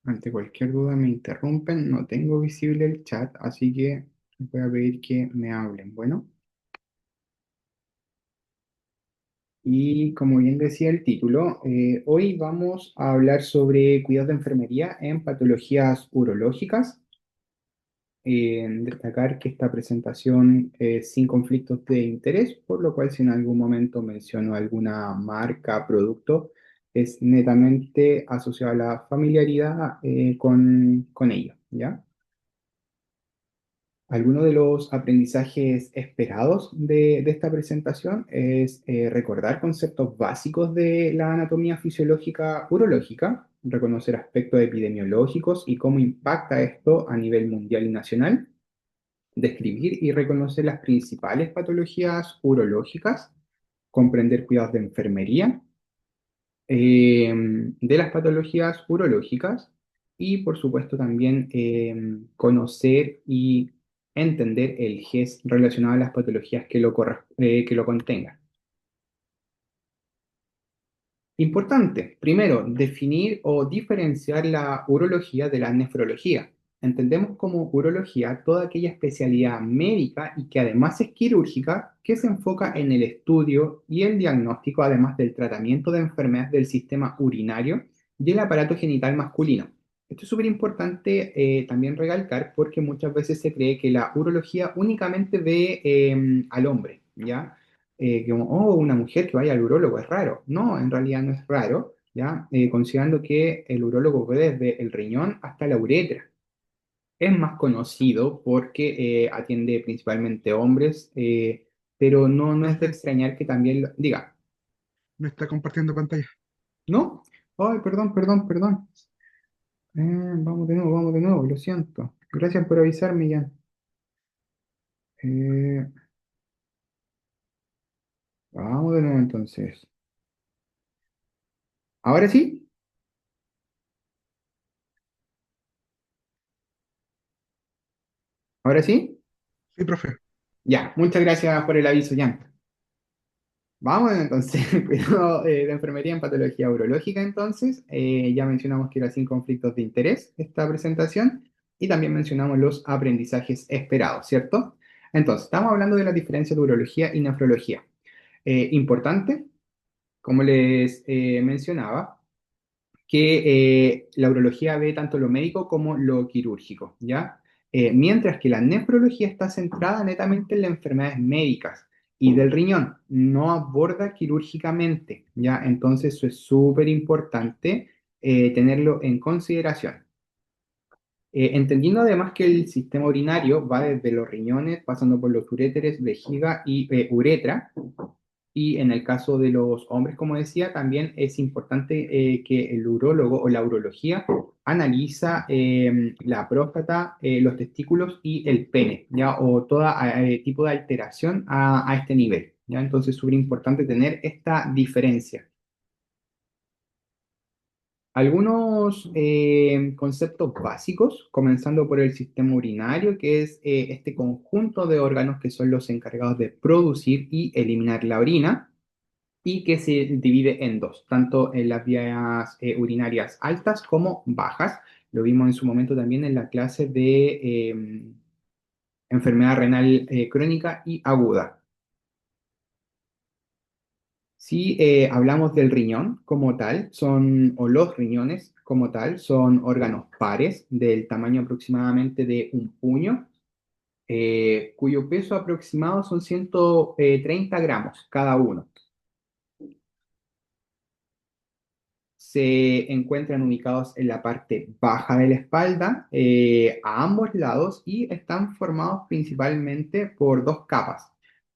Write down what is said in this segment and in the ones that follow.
Ante cualquier duda me interrumpen, no tengo visible el chat, así que voy a pedir que me hablen. Bueno, y como bien decía el título, hoy vamos a hablar sobre cuidados de enfermería en patologías urológicas. Destacar que esta presentación es sin conflictos de interés, por lo cual si en algún momento menciono alguna marca, producto, es netamente asociado a la familiaridad con ello, ¿ya? Algunos de los aprendizajes esperados de esta presentación es recordar conceptos básicos de la anatomía fisiológica urológica, reconocer aspectos epidemiológicos y cómo impacta esto a nivel mundial y nacional, describir y reconocer las principales patologías urológicas, comprender cuidados de enfermería, de las patologías urológicas y, por supuesto, también conocer y entender el GES relacionado a las patologías que lo contengan. Importante, primero, definir o diferenciar la urología de la nefrología. Entendemos como urología toda aquella especialidad médica y que además es quirúrgica que se enfoca en el estudio y el diagnóstico, además del tratamiento de enfermedades del sistema urinario y el aparato genital masculino. Esto es súper importante también recalcar porque muchas veces se cree que la urología únicamente ve al hombre, ¿ya? Como, oh, una mujer que vaya al urólogo es raro. No, en realidad no es raro, ¿ya? Considerando que el urólogo ve desde el riñón hasta la uretra. Es más conocido porque atiende principalmente hombres, pero no es de Profe, extrañar que también diga, me está compartiendo pantalla. ¿no? Ay, perdón. Vamos de nuevo, lo siento. Gracias por avisarme, Jan. Eh, Vamos de nuevo entonces. ¿Ahora sí? ¿Ahora sí? Sí, profe. Ya, muchas gracias por el aviso, Jan. Vamos entonces, cuidado de enfermería en patología urológica entonces. Ya mencionamos que era sin conflictos de interés esta presentación y también mencionamos los aprendizajes esperados, ¿cierto? Entonces, estamos hablando de la diferencia de urología y nefrología. Importante, como les mencionaba, que la urología ve tanto lo médico como lo quirúrgico, ¿ya? Mientras que la nefrología está centrada netamente en las enfermedades médicas y del riñón, no aborda quirúrgicamente, ¿ya? Entonces eso es súper importante tenerlo en consideración. Entendiendo además que el sistema urinario va desde los riñones, pasando por los uréteres, vejiga y uretra, y en el caso de los hombres, como decía, también es importante que el urólogo o la urología analiza la próstata, los testículos y el pene, ¿ya? O todo tipo de alteración a este nivel, ¿ya? Entonces es súper importante tener esta diferencia. Algunos conceptos básicos, comenzando por el sistema urinario, que es este conjunto de órganos que son los encargados de producir y eliminar la orina y que se divide en dos, tanto en las vías urinarias altas como bajas. Lo vimos en su momento también en la clase de enfermedad renal crónica y aguda. Si hablamos del riñón como tal, o los riñones como tal, son órganos pares del tamaño aproximadamente de un puño, cuyo peso aproximado son 130 gramos cada uno. Se encuentran ubicados en la parte baja de la espalda, a ambos lados, y están formados principalmente por dos capas.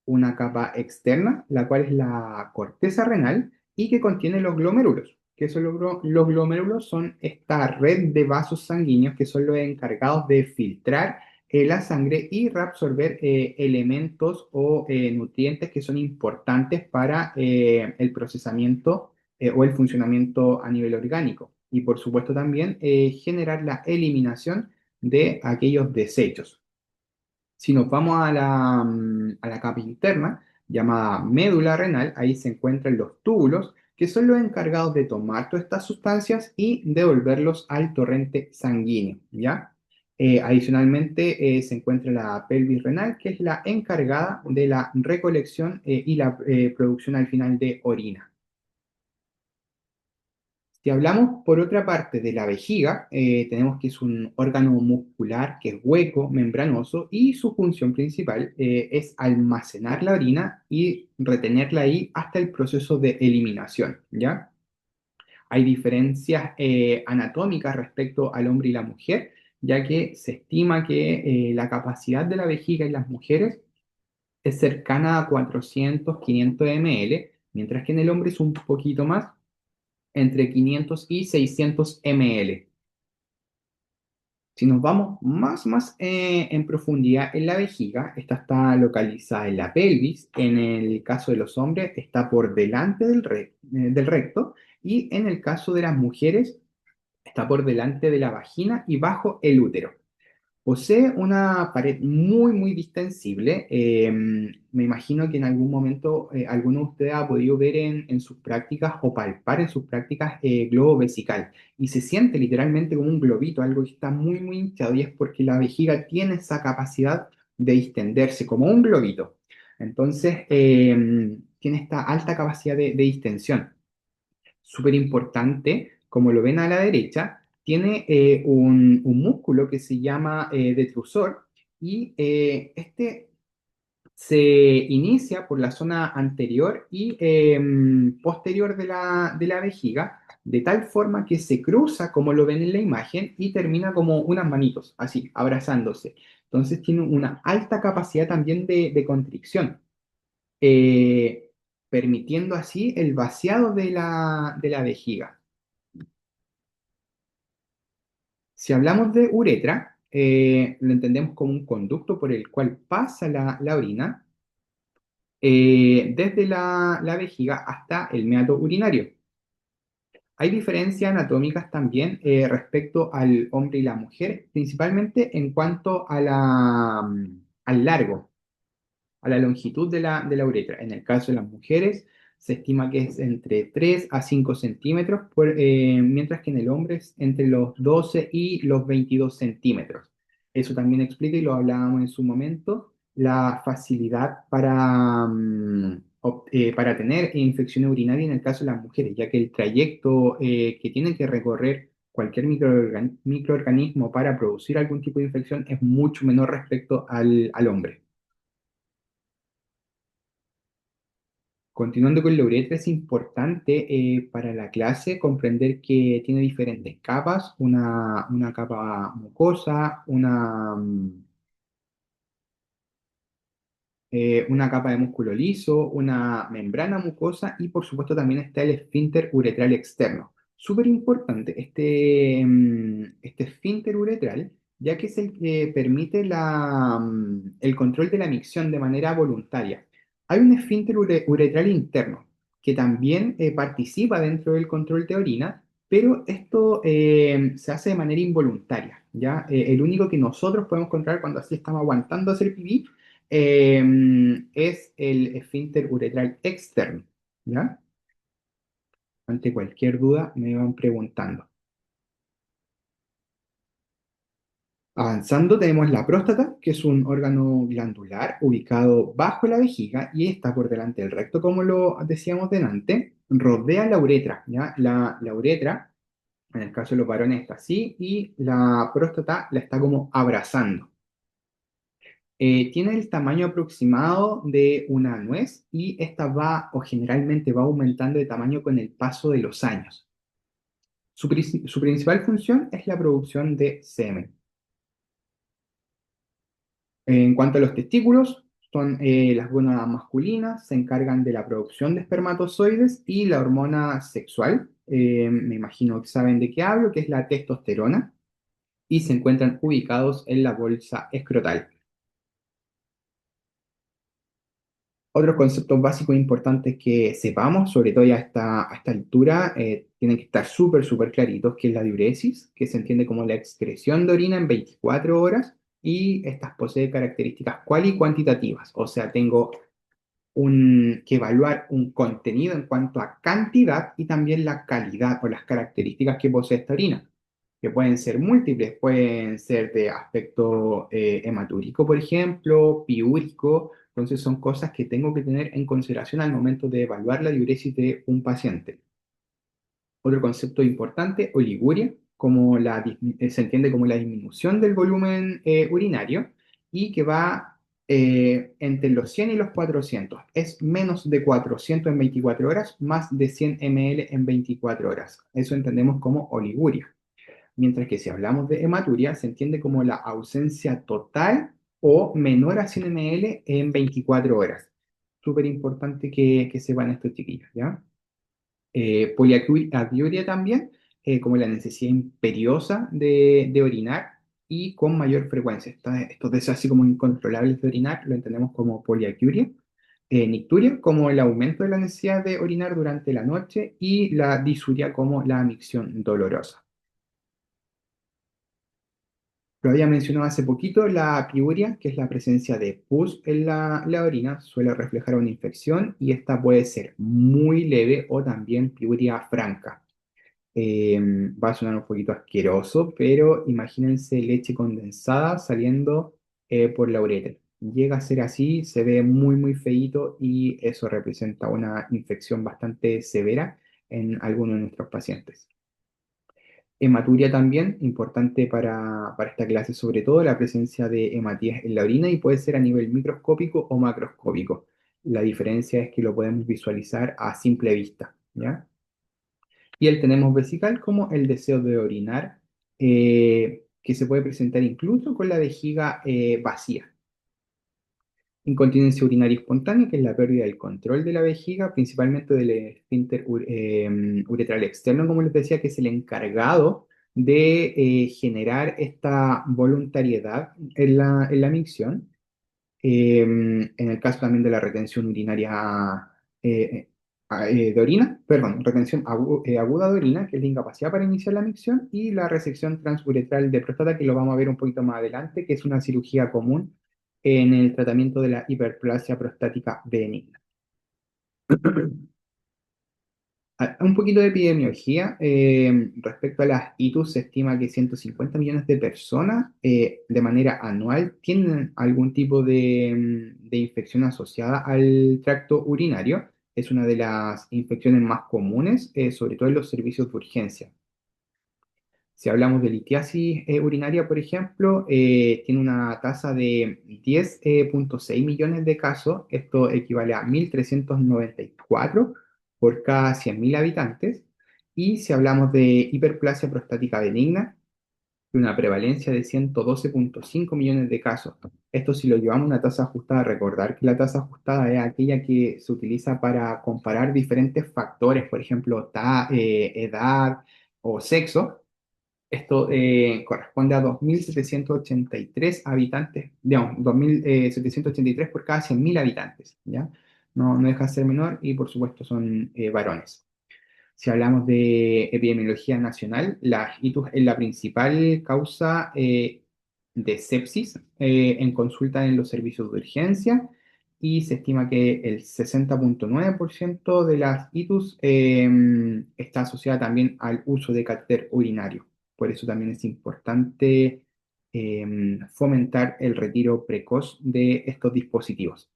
Una capa externa, la cual es la corteza renal, y que contiene los glomérulos. Que son los glomérulos son esta red de vasos sanguíneos que son los encargados de filtrar la sangre y reabsorber elementos o nutrientes que son importantes para el procesamiento o el funcionamiento a nivel orgánico. Y por supuesto también generar la eliminación de aquellos desechos. Si nos vamos a la capa interna, llamada médula renal, ahí se encuentran los túbulos, que son los encargados de tomar todas estas sustancias y devolverlos al torrente sanguíneo, ¿ya? Adicionalmente, se encuentra la pelvis renal, que es la encargada de la recolección y la producción al final de orina. Si hablamos por otra parte de la vejiga, tenemos que es un órgano muscular que es hueco, membranoso y su función principal es almacenar la orina y retenerla ahí hasta el proceso de eliminación, ¿ya? Hay diferencias anatómicas respecto al hombre y la mujer, ya que se estima que la capacidad de la vejiga en las mujeres es cercana a 400-500 ml, mientras que en el hombre es un poquito más, entre 500 y 600 ml. Si nos vamos más en profundidad en la vejiga, esta está localizada en la pelvis. En el caso de los hombres, está por delante del recto. Y en el caso de las mujeres, está por delante de la vagina y bajo el útero. Posee una pared muy distensible. Me imagino que en algún momento alguno de ustedes ha podido ver en sus prácticas o palpar en sus prácticas globo vesical y se siente literalmente como un globito, algo que está muy hinchado y es porque la vejiga tiene esa capacidad de distenderse como un globito. Entonces, tiene esta alta capacidad de distensión súper importante, como lo ven a la derecha, tiene un músculo que se llama detrusor y este se inicia por la zona anterior y posterior de la vejiga, de tal forma que se cruza, como lo ven en la imagen, y termina como unas manitos, así, abrazándose. Entonces tiene una alta capacidad también de constricción, eh, permitiendo así el vaciado de la vejiga. Si hablamos de uretra, lo entendemos como un conducto por el cual pasa la orina desde la vejiga hasta el meato urinario. Hay diferencias anatómicas también respecto al hombre y la mujer, principalmente en cuanto a al largo, a la longitud de la uretra. En el caso de las mujeres, se estima que es entre 3 a 5 centímetros, mientras que en el hombre es entre los 12 y los 22 centímetros. Eso también explica, y lo hablábamos en su momento, la facilidad para tener infección urinaria en el caso de las mujeres, ya que el trayecto que tienen que recorrer cualquier microorganismo para producir algún tipo de infección es mucho menor respecto al hombre. Continuando con la uretra, es importante para la clase comprender que tiene diferentes capas, una capa mucosa, una capa de músculo liso, una membrana mucosa y por supuesto también está el esfínter uretral externo. Súper importante este esfínter uretral, ya que es el que permite el control de la micción de manera voluntaria. Hay un esfínter uretral interno que también participa dentro del control de orina, pero esto se hace de manera involuntaria, ¿ya? El único que nosotros podemos controlar cuando así estamos aguantando hacer pipí es el esfínter uretral externo, ¿ya? Ante cualquier duda me van preguntando. Avanzando, tenemos la próstata, que es un órgano glandular ubicado bajo la vejiga y está por delante del recto, como lo decíamos delante. Rodea la uretra, ¿ya? La uretra, en el caso de los varones, está así y la próstata la está como abrazando. Tiene el tamaño aproximado de una nuez y esta va o generalmente va aumentando de tamaño con el paso de los años. Su principal función es la producción de semen. En cuanto a los testículos, son las gónadas masculinas, se encargan de la producción de espermatozoides y la hormona sexual, me imagino que saben de qué hablo, que es la testosterona, y se encuentran ubicados en la bolsa escrotal. Otros conceptos básicos importantes que sepamos, sobre todo ya a esta altura, tienen que estar súper claritos, que es la diuresis, que se entiende como la excreción de orina en 24 horas, y estas posee características cuali y cuantitativas, o sea, tengo que evaluar un contenido en cuanto a cantidad y también la calidad o las características que posee esta orina, que pueden ser múltiples, pueden ser de aspecto hematúrico, por ejemplo, piúrico. Entonces son cosas que tengo que tener en consideración al momento de evaluar la diuresis de un paciente. Otro concepto importante, oliguria, se entiende como la disminución del volumen urinario y que va entre los 100 y los 400. Es menos de 400 en 24 horas, más de 100 ml en 24 horas. Eso entendemos como oliguria. Mientras que si hablamos de hematuria, se entiende como la ausencia total o menor a 100 ml en 24 horas. Súper importante que sepan estos chiquillos, ¿ya? Poliacuria también, como la necesidad imperiosa de orinar y con mayor frecuencia. Estos deseos así como incontrolables de orinar lo entendemos como poliacuria. Nicturia como el aumento de la necesidad de orinar durante la noche y la disuria como la micción dolorosa. Lo había mencionado hace poquito, la piuria, que es la presencia de pus en la orina, suele reflejar una infección y esta puede ser muy leve o también piuria franca. Va a sonar un poquito asqueroso, pero imagínense leche condensada saliendo por la uretra. Llega a ser así, se ve muy, muy feíto y eso representa una infección bastante severa en algunos de nuestros pacientes. Hematuria también, importante para esta clase, sobre todo la presencia de hematías en la orina y puede ser a nivel microscópico o macroscópico. La diferencia es que lo podemos visualizar a simple vista, ¿ya? Y el tenemos vesical como el deseo de orinar, que se puede presentar incluso con la vejiga vacía. Incontinencia urinaria espontánea, que es la pérdida del control de la vejiga, principalmente del esfínter uretral externo, como les decía, que es el encargado de generar esta voluntariedad en la micción. En el caso también de la retención urinaria de orina, perdón, retención aguda de orina, que es la incapacidad para iniciar la micción, y la resección transuretral de próstata, que lo vamos a ver un poquito más adelante, que es una cirugía común en el tratamiento de la hiperplasia prostática benigna. Un poquito de epidemiología. Respecto a las ITUS, se estima que 150 millones de personas de manera anual tienen algún tipo de infección asociada al tracto urinario. Es una de las infecciones más comunes, sobre todo en los servicios de urgencia. Si hablamos de litiasis urinaria, por ejemplo, tiene una tasa de 10,6 millones de casos. Esto equivale a 1.394 por cada 100.000 habitantes. Y si hablamos de hiperplasia prostática benigna, tiene una prevalencia de 112,5 millones de casos. Esto si lo llevamos a una tasa ajustada, recordar que la tasa ajustada es aquella que se utiliza para comparar diferentes factores, por ejemplo, edad o sexo. Esto corresponde a 2.783 habitantes, digamos, 2.783 por cada 100.000 habitantes, ¿ya? No deja de ser menor y por supuesto son varones. Si hablamos de epidemiología nacional, la ITUS es la principal causa de sepsis en consulta en los servicios de urgencia y se estima que el 60,9% de las ITUS está asociada también al uso de catéter urinario. Por eso también es importante fomentar el retiro precoz de estos dispositivos.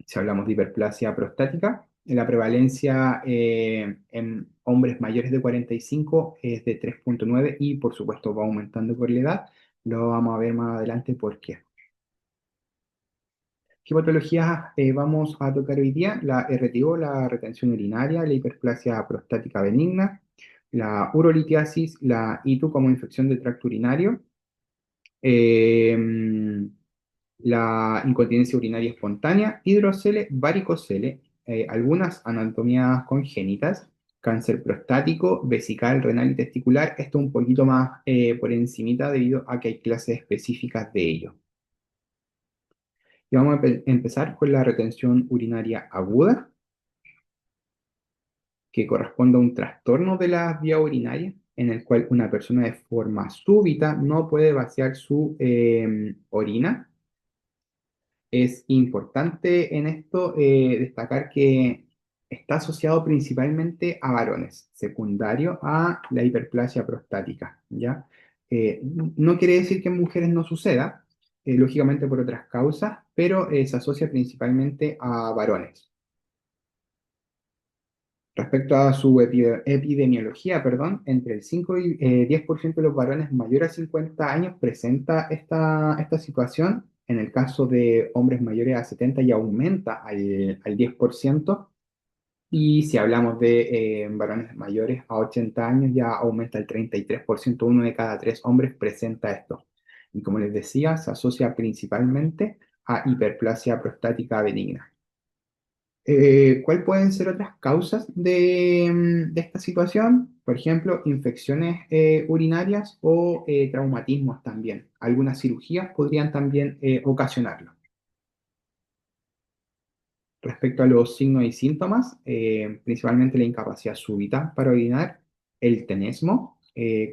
Si hablamos de hiperplasia prostática, la prevalencia en hombres mayores de 45 es de 3,9 y por supuesto va aumentando por la edad. Lo vamos a ver más adelante por qué. ¿Qué patologías vamos a tocar hoy día? La RTO, la retención urinaria, la hiperplasia prostática benigna, la urolitiasis, la ITU como infección de tracto urinario, eh, la incontinencia urinaria espontánea, hidrocele, varicocele, algunas anatomías congénitas, cáncer prostático, vesical, renal y testicular. Esto un poquito más por encimita debido a que hay clases específicas de ello. Y vamos a empezar con la retención urinaria aguda, que corresponde a un trastorno de la vía urinaria en el cual una persona de forma súbita no puede vaciar su orina. Es importante en esto destacar que está asociado principalmente a varones, secundario a la hiperplasia prostática, ¿ya? No quiere decir que en mujeres no suceda, lógicamente por otras causas, pero se asocia principalmente a varones. Respecto a su epidemiología, perdón, entre el 5 y 10% de los varones mayores a 50 años presenta esta situación. En el caso de hombres mayores a 70 ya aumenta al 10%. Y si hablamos de varones mayores a 80 años ya aumenta al 33%. Uno de cada tres hombres presenta esto. Y como les decía, se asocia principalmente a hiperplasia prostática benigna. ¿Cuál pueden ser otras causas de esta situación? Por ejemplo, infecciones urinarias o traumatismos también. Algunas cirugías podrían también ocasionarlo. Respecto a los signos y síntomas, principalmente la incapacidad súbita para orinar, el tenesmo,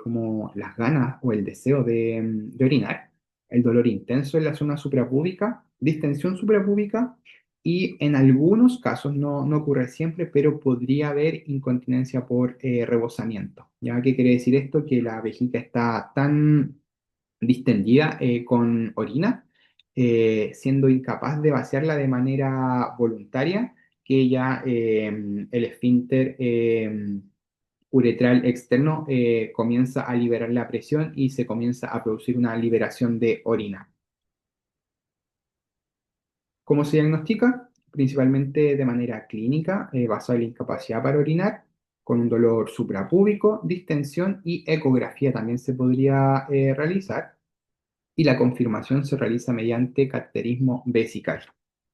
como las ganas o el deseo de orinar, el dolor intenso en la zona suprapúbica, distensión suprapúbica y en algunos casos, no ocurre siempre, pero podría haber incontinencia por rebosamiento. ¿Ya? ¿Qué quiere decir esto? Que la vejiga está tan distendida con orina, siendo incapaz de vaciarla de manera voluntaria, que ya el esfínter uretral externo comienza a liberar la presión y se comienza a producir una liberación de orina. ¿Cómo se diagnostica? Principalmente de manera clínica, basada en la incapacidad para orinar, con un dolor suprapúbico, distensión y ecografía también se podría realizar. Y la confirmación se realiza mediante cateterismo vesical.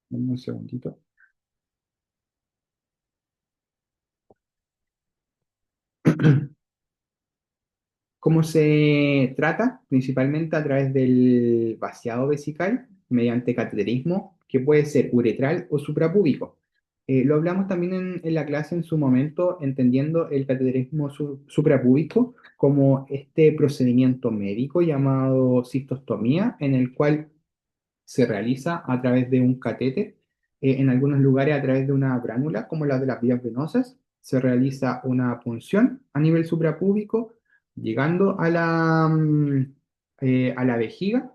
Dame un segundito. ¿Cómo se trata? Principalmente a través del vaciado vesical mediante cateterismo, que puede ser uretral o suprapúbico. Lo hablamos también en la clase en su momento, entendiendo el cateterismo suprapúbico como este procedimiento médico llamado cistostomía, en el cual se realiza a través de un catéter, en algunos lugares a través de una bránula, como la de las vías venosas, se realiza una punción a nivel suprapúbico, llegando a la vejiga,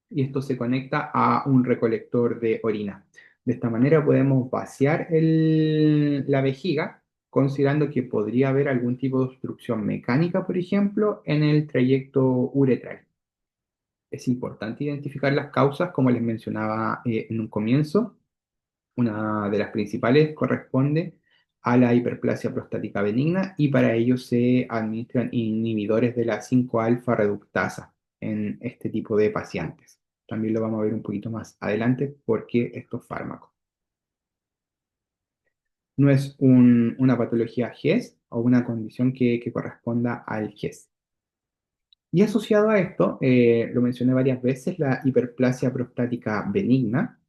y esto se conecta a un recolector de orina. De esta manera podemos vaciar la vejiga, considerando que podría haber algún tipo de obstrucción mecánica, por ejemplo, en el trayecto uretral. Es importante identificar las causas, como les mencionaba en un comienzo. Una de las principales corresponde a la hiperplasia prostática benigna y para ello se administran inhibidores de la 5-alfa reductasa en este tipo de pacientes. También lo vamos a ver un poquito más adelante porque estos fármacos. No es una patología GES o una condición que corresponda al GES. Y asociado a esto, lo mencioné varias veces, la hiperplasia prostática benigna.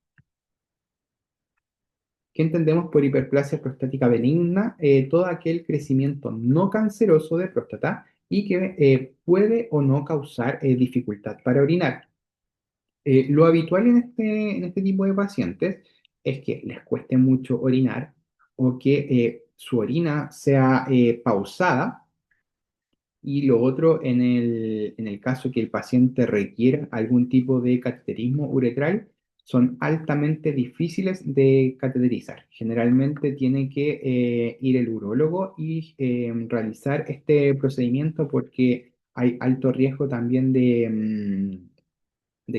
¿Qué entendemos por hiperplasia prostática benigna? Todo aquel crecimiento no canceroso de próstata y que puede o no causar dificultad para orinar. Lo habitual en este tipo de pacientes es que les cueste mucho orinar o que su orina sea pausada, y lo otro, en el caso que el paciente requiera algún tipo de cateterismo uretral, son altamente difíciles de cateterizar. Generalmente tiene que ir el urólogo y realizar este procedimiento porque hay alto riesgo también de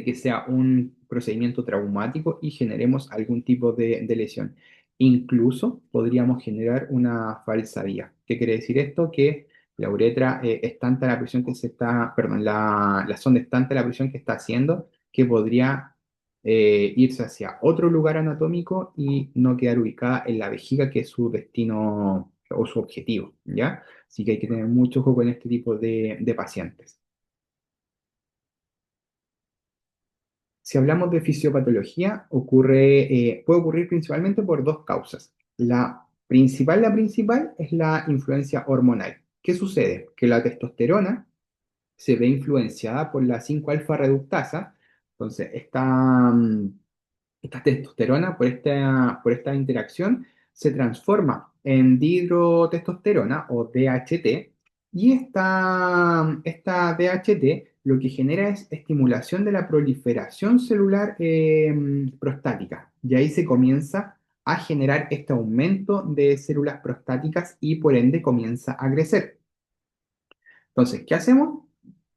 que sea un procedimiento traumático y generemos algún tipo de lesión. Incluso podríamos generar una falsa vía. ¿Qué quiere decir esto? Que la uretra es tanta la presión que se está, perdón, la sonda es tanta la presión que está haciendo que podría irse hacia otro lugar anatómico y no quedar ubicada en la vejiga, que es su destino o su objetivo, ¿ya? Así que hay que tener mucho ojo con este tipo de pacientes. Si hablamos de fisiopatología, puede ocurrir principalmente por dos causas. La principal es la influencia hormonal. ¿Qué sucede? Que la testosterona se ve influenciada por la 5-alfa reductasa, entonces esta testosterona, por esta interacción, se transforma en dihidrotestosterona o DHT, y esta DHT lo que genera es estimulación de la proliferación celular prostática. Y ahí se comienza a generar este aumento de células prostáticas y por ende comienza a crecer. Entonces, ¿qué hacemos?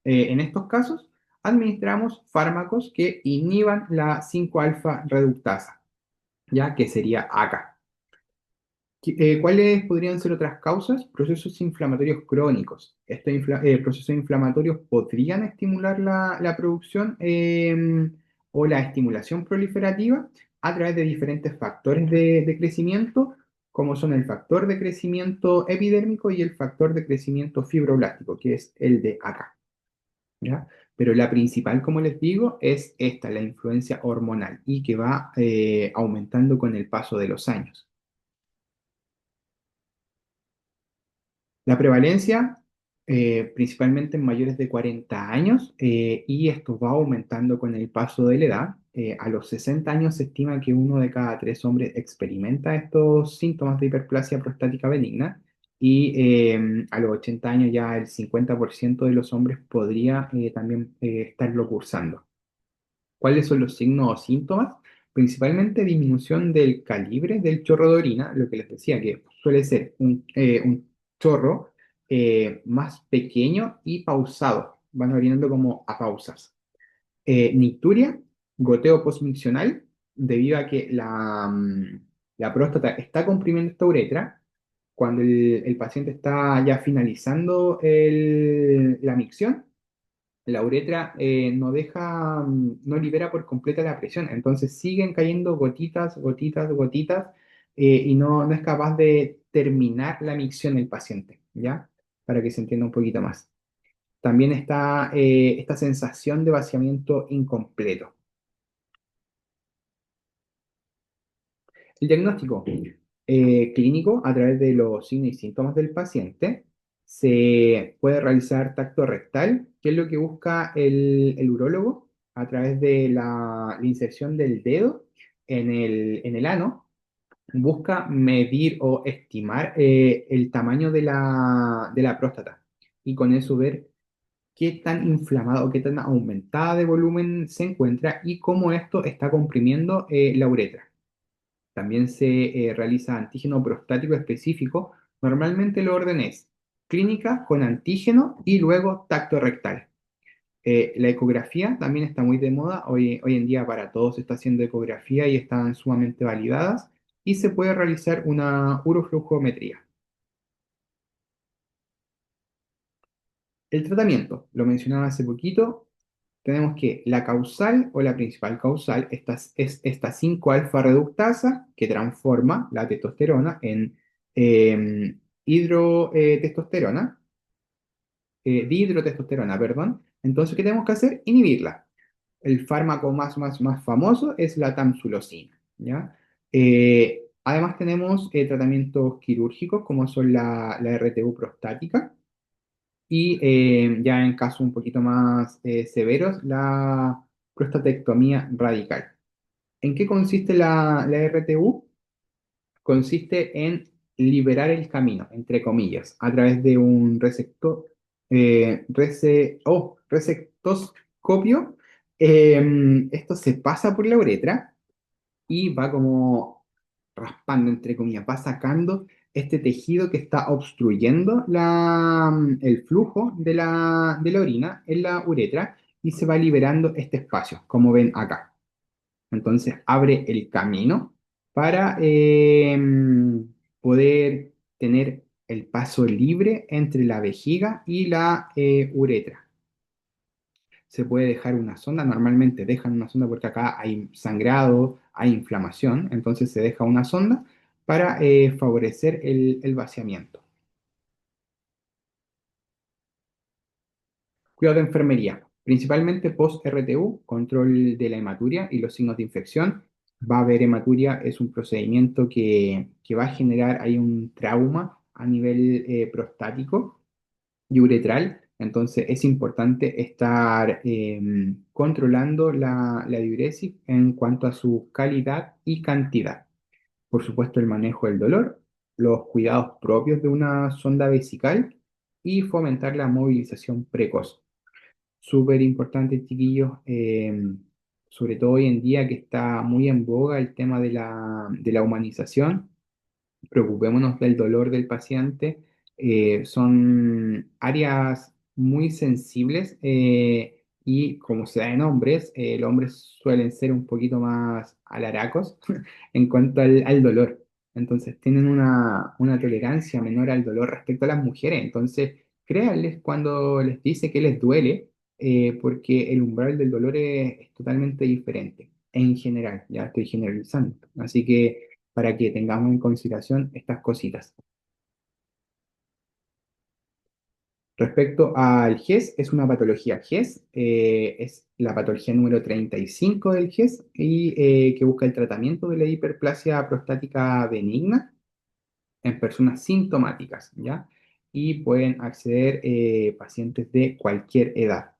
En estos casos, administramos fármacos que inhiban la 5-alfa reductasa, ya que sería acá. ¿Cuáles podrían ser otras causas? Procesos inflamatorios crónicos. Estos procesos inflamatorios podrían estimular la producción o la estimulación proliferativa a través de diferentes factores de crecimiento, como son el factor de crecimiento epidérmico y el factor de crecimiento fibroblástico, que es el de acá. ¿Ya? Pero la principal, como les digo, es esta, la influencia hormonal, y que va aumentando con el paso de los años. La prevalencia, principalmente en mayores de 40 años, y esto va aumentando con el paso de la edad. A los 60 años se estima que uno de cada tres hombres experimenta estos síntomas de hiperplasia prostática benigna, y a los 80 años ya el 50% de los hombres podría también estarlo cursando. ¿Cuáles son los signos o síntomas? Principalmente disminución del calibre del chorro de orina, lo que les decía, que suele ser un chorro más pequeño y pausado, van orinando como a pausas. Nicturia, goteo postmiccional, debido a que la próstata está comprimiendo esta uretra. Cuando el paciente está ya finalizando la micción, la uretra no libera por completa la presión, entonces siguen cayendo gotitas, gotitas, gotitas, y no es capaz de terminar la micción el paciente, ¿ya? Para que se entienda un poquito más. También está esta sensación de vaciamiento incompleto. El diagnóstico clínico, a través de los signos y síntomas del paciente, se puede realizar tacto rectal, que es lo que busca el urólogo a través de la inserción del dedo en el ano. Busca medir o estimar el tamaño de la próstata, y con eso ver qué tan inflamado o qué tan aumentada de volumen se encuentra y cómo esto está comprimiendo la uretra. También se realiza antígeno prostático específico. Normalmente el orden es clínica con antígeno y luego tacto rectal. La ecografía también está muy de moda. Hoy en día para todos se está haciendo ecografía y están sumamente validadas. Y se puede realizar una uroflujometría. El tratamiento, lo mencionaba hace poquito, tenemos que la causal o la principal causal es esta 5-alfa reductasa, que transforma la testosterona en hidrotestosterona, dihidrotestosterona, perdón. Entonces, ¿qué tenemos que hacer? Inhibirla. El fármaco más famoso es la tamsulosina, ¿ya? Además tenemos tratamientos quirúrgicos como son la RTU prostática, y ya en casos un poquito más severos, la prostatectomía radical. ¿En qué consiste la RTU? Consiste en liberar el camino, entre comillas, a través de un resectoscopio. Esto se pasa por la uretra y va como raspando, entre comillas, va sacando este tejido que está obstruyendo el flujo de la orina en la uretra, y se va liberando este espacio, como ven acá. Entonces abre el camino para poder tener el paso libre entre la vejiga y la uretra. Se puede dejar una sonda, normalmente dejan una sonda porque acá hay sangrado, hay inflamación, entonces se deja una sonda para favorecer el vaciamiento. Cuidado de enfermería, principalmente post-RTU, control de la hematuria y los signos de infección. Va a haber hematuria, es un procedimiento que va a generar ahí un trauma a nivel prostático y uretral, Entonces es importante estar controlando la diuresis en cuanto a su calidad y cantidad. Por supuesto, el manejo del dolor, los cuidados propios de una sonda vesical y fomentar la movilización precoz. Súper importante, chiquillos, sobre todo hoy en día que está muy en boga el tema de la humanización. Preocupémonos del dolor del paciente. Son áreas muy sensibles y como se da en hombres, los hombres suelen ser un poquito más alaracos en cuanto al dolor. Entonces tienen una tolerancia menor al dolor respecto a las mujeres. Entonces, créanles cuando les dice que les duele, porque el umbral del dolor es totalmente diferente en general, ya estoy generalizando. Así que para que tengamos en consideración estas cositas. Respecto al GES, es una patología GES, es la patología número 35 del GES y que busca el tratamiento de la hiperplasia prostática benigna en personas sintomáticas, ¿ya? Y pueden acceder pacientes de cualquier edad.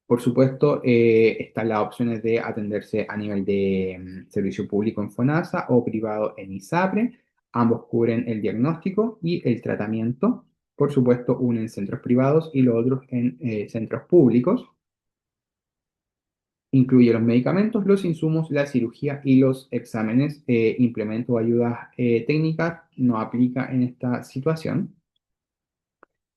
Por supuesto, están las opciones de atenderse a nivel de servicio público en FONASA o privado en ISAPRE. Ambos cubren el diagnóstico y el tratamiento. Por supuesto, uno en centros privados y los otros en centros públicos. Incluye los medicamentos, los insumos, la cirugía y los exámenes. Implemento o ayudas técnicas no aplica en esta situación.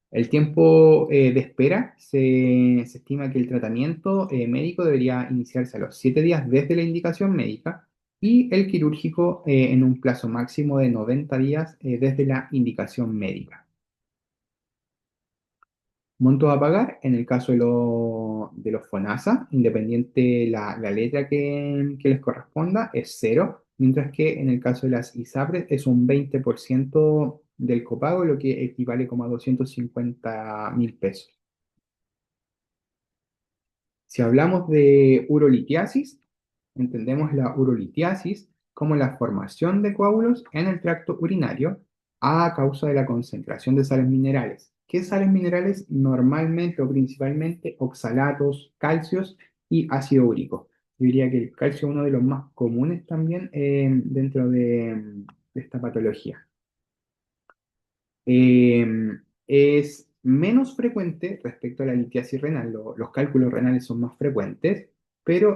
El tiempo de espera se estima que el tratamiento médico debería iniciarse a los 7 días desde la indicación médica y el quirúrgico en un plazo máximo de 90 días desde la indicación médica. Monto a pagar en el caso de los FONASA, independiente la letra que les corresponda, es cero, mientras que en el caso de las ISAPRES es un 20% del copago, lo que equivale como a 250.000 pesos. Si hablamos de urolitiasis, entendemos la urolitiasis como la formación de coágulos en el tracto urinario a causa de la concentración de sales minerales. ¿Qué sales minerales? Normalmente o principalmente oxalatos, calcios y ácido úrico. Yo diría que el calcio es uno de los más comunes también dentro de esta patología. Eh, es menos frecuente respecto a la litiasis renal. Los cálculos renales son más frecuentes, pero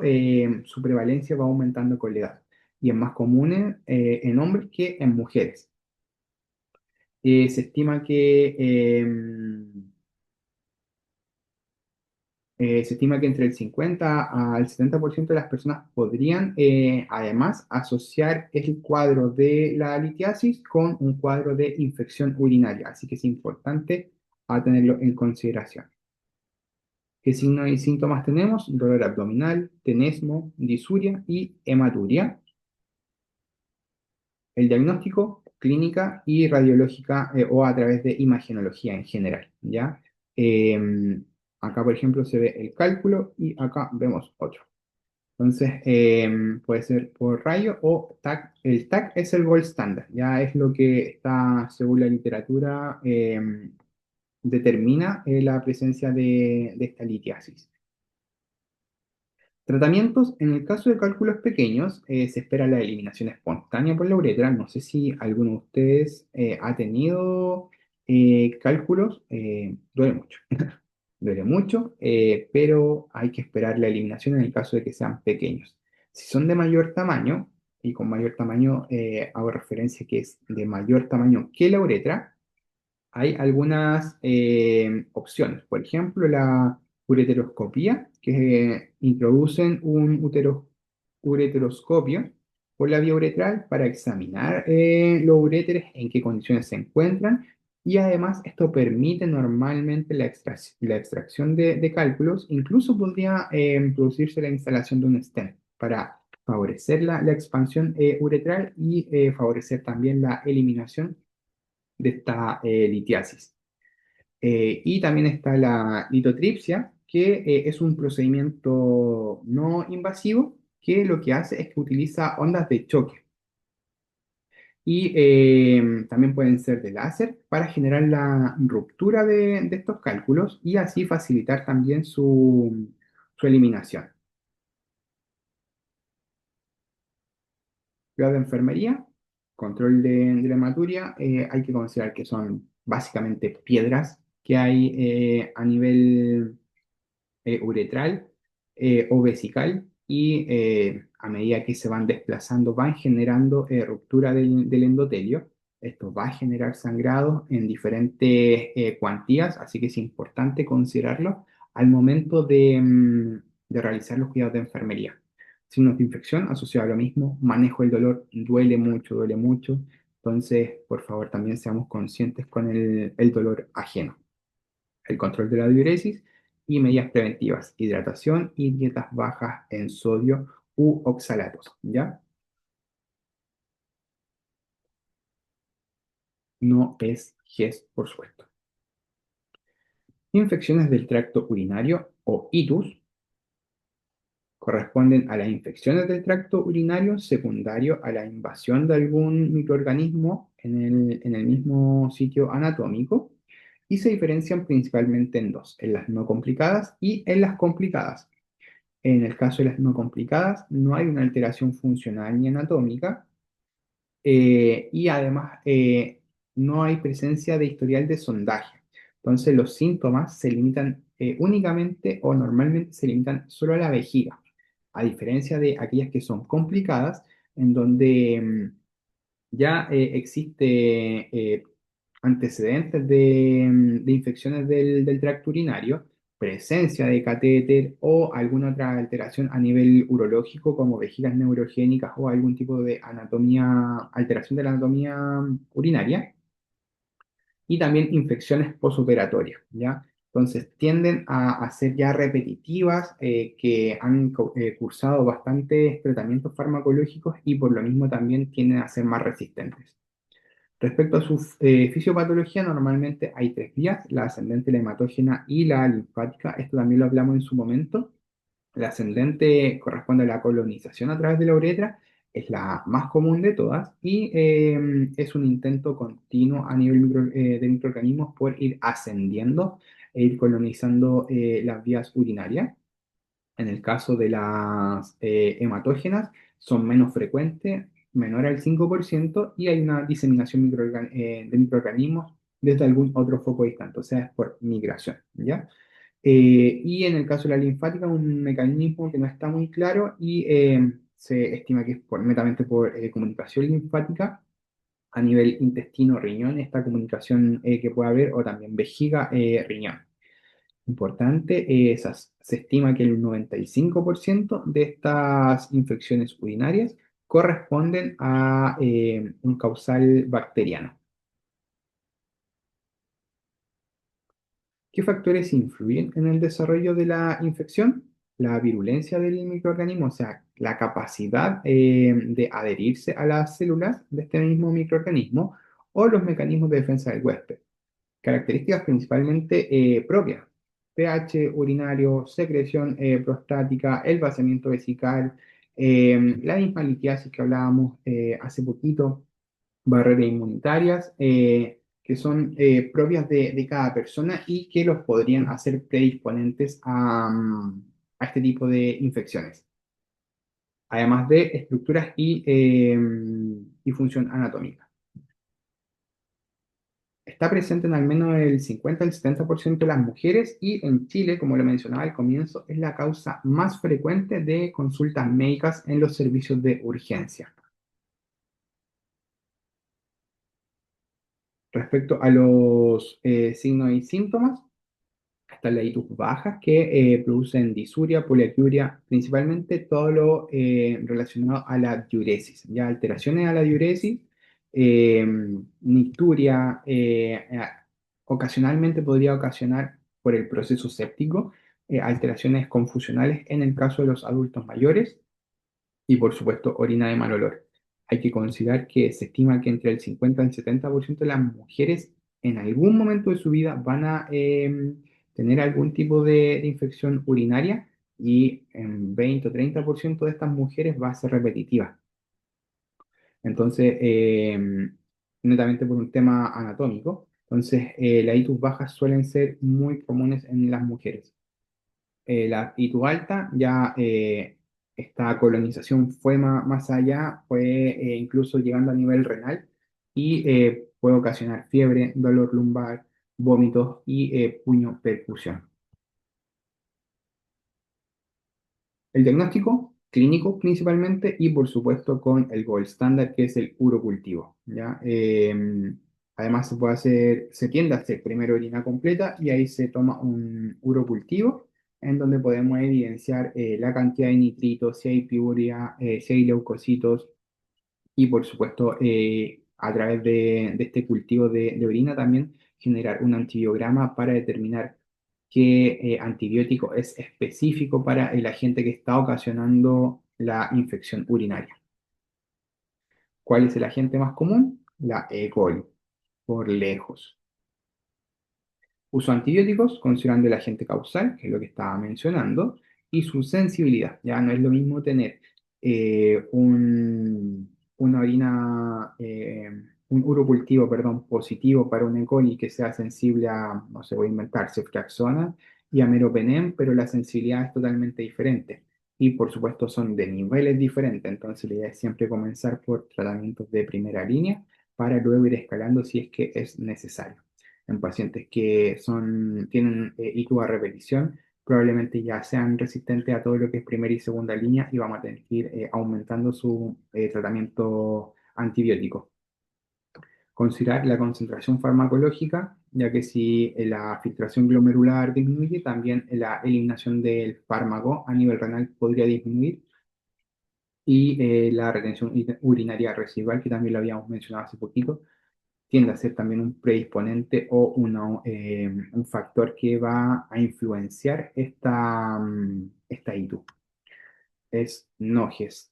su prevalencia va aumentando con la edad y es más común en hombres que en mujeres. Se estima que entre el 50 al 70% de las personas podrían además asociar el cuadro de la litiasis con un cuadro de infección urinaria, así que es importante a tenerlo en consideración. ¿Qué signos y síntomas tenemos? Dolor abdominal, tenesmo, disuria y hematuria. El diagnóstico, clínica y radiológica o a través de imagenología en general, ¿ya? Eh, Acá, por ejemplo, se ve el cálculo y acá vemos otro. Entonces, puede ser por rayo o TAC. El TAC es el gold standard, ya es lo que está, según la literatura, determina la presencia de esta litiasis. Tratamientos, en el caso de cálculos pequeños, se espera la eliminación espontánea por la uretra. No sé si alguno de ustedes ha tenido cálculos, duele mucho, duele mucho, pero hay que esperar la eliminación en el caso de que sean pequeños. Si son de mayor tamaño, y con mayor tamaño hago referencia que es de mayor tamaño que la uretra, hay algunas opciones. Por ejemplo, la ureteroscopía, que introducen un ureteroscopio por la vía uretral para examinar los uréteres, en qué condiciones se encuentran. Y además esto permite normalmente la extracción de cálculos. Incluso podría producirse la instalación de un stent para favorecer la expansión uretral y favorecer también la eliminación de esta litiasis. Y también está la litotripsia, que es un procedimiento no invasivo que lo que hace es que utiliza ondas de choque. y también pueden ser de láser para generar la ruptura de estos cálculos y así facilitar también su eliminación. Cuidado de enfermería, control de la hematuria, hay que considerar que son básicamente piedras que hay a nivel uretral o vesical y a medida que se van desplazando van generando ruptura del endotelio. Esto va a generar sangrado en diferentes cuantías, así que es importante considerarlo al momento de realizar los cuidados de enfermería. Signos de infección asociados a lo mismo, manejo del dolor, duele mucho, duele mucho. Entonces, por favor, también seamos conscientes con el dolor ajeno, el control de la diuresis y medidas preventivas, hidratación y dietas bajas en sodio u oxalatos, ¿ya? No es GES, por supuesto. Infecciones del tracto urinario o itus corresponden a las infecciones del tracto urinario secundario a la invasión de algún microorganismo en el mismo sitio anatómico y se diferencian principalmente en dos, en las no complicadas y en las complicadas. En el caso de las no complicadas, no hay una alteración funcional ni anatómica y además no hay presencia de historial de sondaje. Entonces los síntomas se limitan únicamente o normalmente se limitan solo a la vejiga, a diferencia de aquellas que son complicadas, en donde ya existe antecedentes de infecciones del tracto urinario, presencia de catéter o alguna otra alteración a nivel urológico como vejigas neurogénicas o algún tipo de alteración de la anatomía urinaria y también infecciones posoperatorias, ¿ya? Entonces tienden a ser ya repetitivas, que han cursado bastantes tratamientos farmacológicos y por lo mismo también tienden a ser más resistentes. Respecto a su fisiopatología, normalmente hay tres vías, la ascendente, la hematógena y la linfática. Esto también lo hablamos en su momento. La ascendente corresponde a la colonización a través de la uretra, es la más común de todas y es un intento continuo a nivel de microorganismos por ir ascendiendo e ir colonizando las vías urinarias. En el caso de las hematógenas, son menos frecuentes, menor al 5%, y hay una diseminación de microorganismos desde algún otro foco distante, o sea, es por migración, ¿ya? Y en el caso de la linfática, un mecanismo que no está muy claro y se estima que es netamente por comunicación linfática a nivel intestino-riñón, esta comunicación que puede haber, o también vejiga-riñón. Importante, se estima que el 95% de estas infecciones urinarias corresponden a un causal bacteriano. ¿Qué factores influyen en el desarrollo de la infección? La virulencia del microorganismo, o sea, la capacidad de adherirse a las células de este mismo microorganismo o los mecanismos de defensa del huésped. Características principalmente propias: pH urinario, secreción prostática, el vaciamiento vesical, la misma litiasis que hablábamos hace poquito, barreras inmunitarias, que son propias de cada persona y que los podrían hacer predisponentes a este tipo de infecciones, además de estructuras y función anatómica. Está presente en al menos el 50 al 70% de las mujeres y en Chile, como lo mencionaba al comienzo, es la causa más frecuente de consultas médicas en los servicios de urgencia. Respecto a los signos y síntomas, están las itus bajas que producen disuria, poliaquiuria, principalmente todo lo relacionado a la diuresis, ya alteraciones a la diuresis, eh, nicturia, ocasionalmente podría ocasionar por el proceso séptico alteraciones confusionales en el caso de los adultos mayores y por supuesto orina de mal olor. Hay que considerar que se estima que entre el 50 y el 70% de las mujeres en algún momento de su vida van a tener algún tipo de infección urinaria y en 20 o 30% de estas mujeres va a ser repetitiva. Entonces, netamente por un tema anatómico. Entonces, las ITUs bajas suelen ser muy comunes en las mujeres. La ITU alta ya esta colonización fue más allá, fue incluso llegando a nivel renal y puede ocasionar fiebre, dolor lumbar, vómitos y puño percusión. El diagnóstico clínico principalmente y por supuesto con el gold standard que es el urocultivo, ¿ya? Además se puede hacer, se tiende a hacer primero orina completa y ahí se toma un urocultivo en donde podemos evidenciar la cantidad de nitritos, si hay piuria, si hay leucocitos y por supuesto a través de este cultivo de orina también generar un antibiograma para determinar qué antibiótico es específico para el agente que está ocasionando la infección urinaria. ¿Cuál es el agente más común? La E. coli, por lejos. Uso antibióticos, considerando el agente causal, que es lo que estaba mencionando, y su sensibilidad. Ya no es lo mismo tener una orina, un urocultivo, perdón, positivo para un E. coli que sea sensible a, no sé, voy a inventar, ceftriaxona y a meropenem, pero la sensibilidad es totalmente diferente. Y por supuesto son de niveles diferentes, entonces la idea es siempre comenzar por tratamientos de primera línea para luego ir escalando si es que es necesario en pacientes que tienen ITU a repetición, probablemente ya sean resistentes a todo lo que es primera y segunda línea y vamos a tener que ir aumentando su tratamiento antibiótico. Considerar la concentración farmacológica, ya que si la filtración glomerular disminuye, también la eliminación del fármaco a nivel renal podría disminuir y la retención urinaria residual, que también lo habíamos mencionado hace poquito, tiende a ser también un predisponente o un factor que va a influenciar esta ITU. Es NOGES.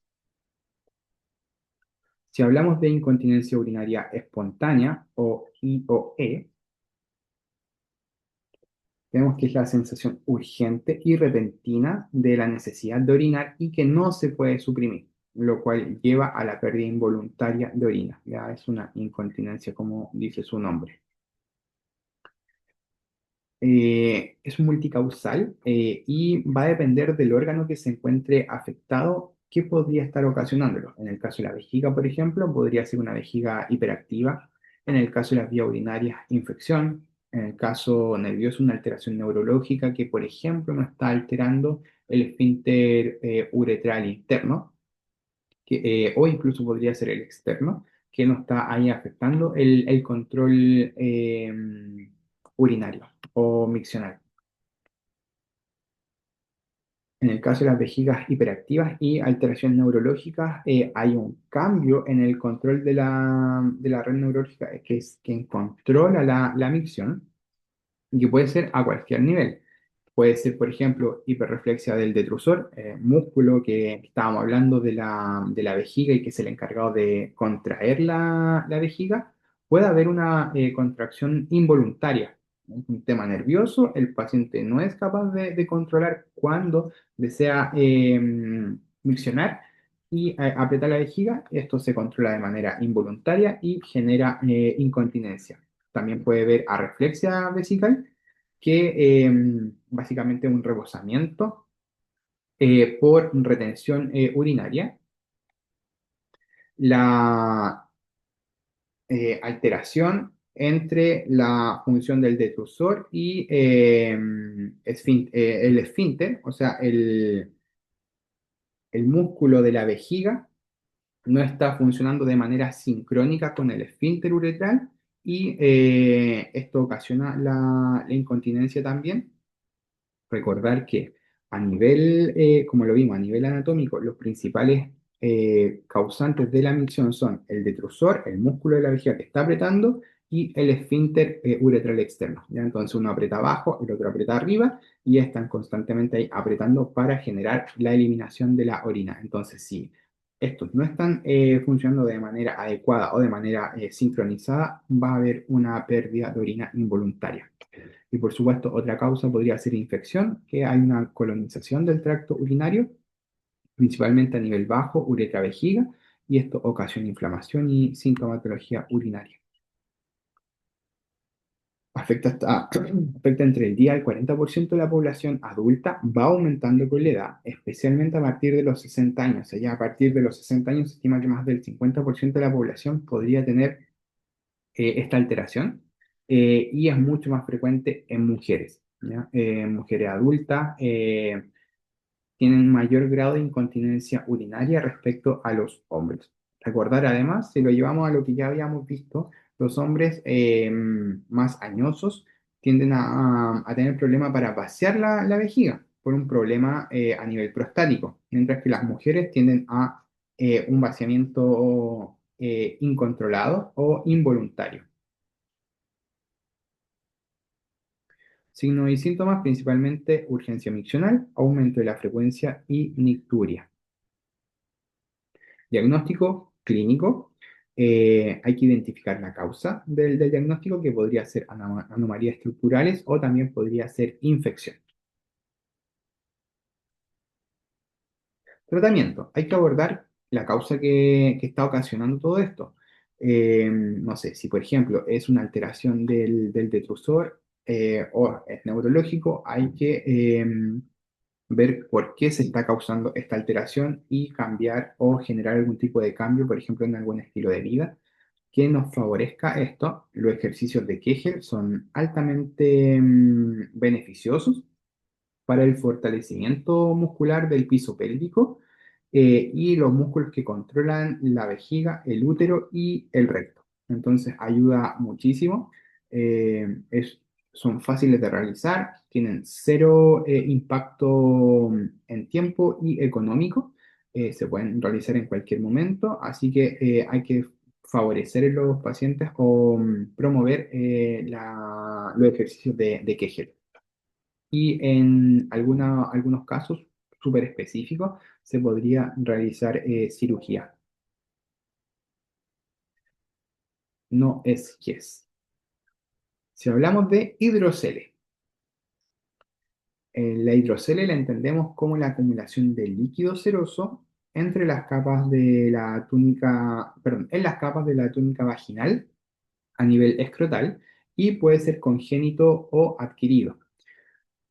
Si hablamos de incontinencia urinaria espontánea o IOE, vemos que es la sensación urgente y repentina de la necesidad de orinar y que no se puede suprimir, lo cual lleva a la pérdida involuntaria de orina. Ya es una incontinencia, como dice su nombre. Es multicausal y va a depender del órgano que se encuentre afectado, qué podría estar ocasionándolo. En el caso de la vejiga, por ejemplo, podría ser una vejiga hiperactiva. En el caso de las vías urinarias, infección. En el caso nervioso, una alteración neurológica que, por ejemplo, no está alterando el esfínter uretral interno, o incluso podría ser el externo, que no está ahí afectando el control urinario o miccional. En el caso de las vejigas hiperactivas y alteraciones neurológicas, hay un cambio en el control de la red neurológica, que es quien controla la micción, y que puede ser a cualquier nivel. Puede ser, por ejemplo, hiperreflexia del detrusor, músculo que estábamos hablando de la vejiga y que es el encargado de contraer la vejiga. Puede haber una contracción involuntaria, un tema nervioso, el paciente no es capaz de controlar cuando desea miccionar y apretar la vejiga. Esto se controla de manera involuntaria y genera incontinencia. También puede haber arreflexia vesical, que básicamente es un rebosamiento por retención urinaria. La alteración entre la función del detrusor y el esfínter, o sea, el músculo de la vejiga no está funcionando de manera sincrónica con el esfínter uretral y esto ocasiona la incontinencia también. Recordar que a nivel, como lo vimos, a nivel anatómico, los principales causantes de la micción son el detrusor, el músculo de la vejiga que está apretando, y el esfínter uretral externo. ¿Ya? Entonces uno aprieta abajo, el otro aprieta arriba, y están constantemente ahí apretando para generar la eliminación de la orina. Entonces, si estos no están funcionando de manera adecuada o de manera sincronizada, va a haber una pérdida de orina involuntaria. Y por supuesto, otra causa podría ser infección, que hay una colonización del tracto urinario, principalmente a nivel bajo, uretra-vejiga, y esto ocasiona inflamación y sintomatología urinaria. Afecta entre el 10 al 40% de la población adulta, va aumentando con la edad, especialmente a partir de los 60 años. O sea, ya a partir de los 60 años se estima que más del 50% de la población podría tener esta alteración, y es mucho más frecuente en mujeres, ¿ya? Mujeres adultas tienen mayor grado de incontinencia urinaria respecto a los hombres. Recordar además, si lo llevamos a lo que ya habíamos visto, los hombres más añosos tienden a tener problemas para vaciar la vejiga por un problema a nivel prostático, mientras que las mujeres tienden a un vaciamiento incontrolado o involuntario. Signos y síntomas, principalmente urgencia miccional, aumento de la frecuencia y nicturia. Diagnóstico clínico. Hay que identificar la causa del diagnóstico, que podría ser anomalías estructurales o también podría ser infección. Tratamiento. Hay que abordar la causa que está ocasionando todo esto. No sé, si por ejemplo es una alteración del detrusor o es neurológico, hay que ver por qué se está causando esta alteración y cambiar o generar algún tipo de cambio, por ejemplo, en algún estilo de vida que nos favorezca esto. Los ejercicios de Kegel son altamente beneficiosos para el fortalecimiento muscular del piso pélvico y los músculos que controlan la vejiga, el útero y el recto. Entonces ayuda muchísimo. Son fáciles de realizar, tienen cero impacto en tiempo y económico. Se pueden realizar en cualquier momento, así que hay que favorecer en los pacientes o promover los ejercicios de Kegel. Y en algunos casos súper específicos se podría realizar cirugía. No es yes. Si hablamos de hidrocele, la hidrocele la entendemos como la acumulación de líquido seroso entre las capas de la túnica, perdón, en las capas de la túnica vaginal a nivel escrotal, y puede ser congénito o adquirido.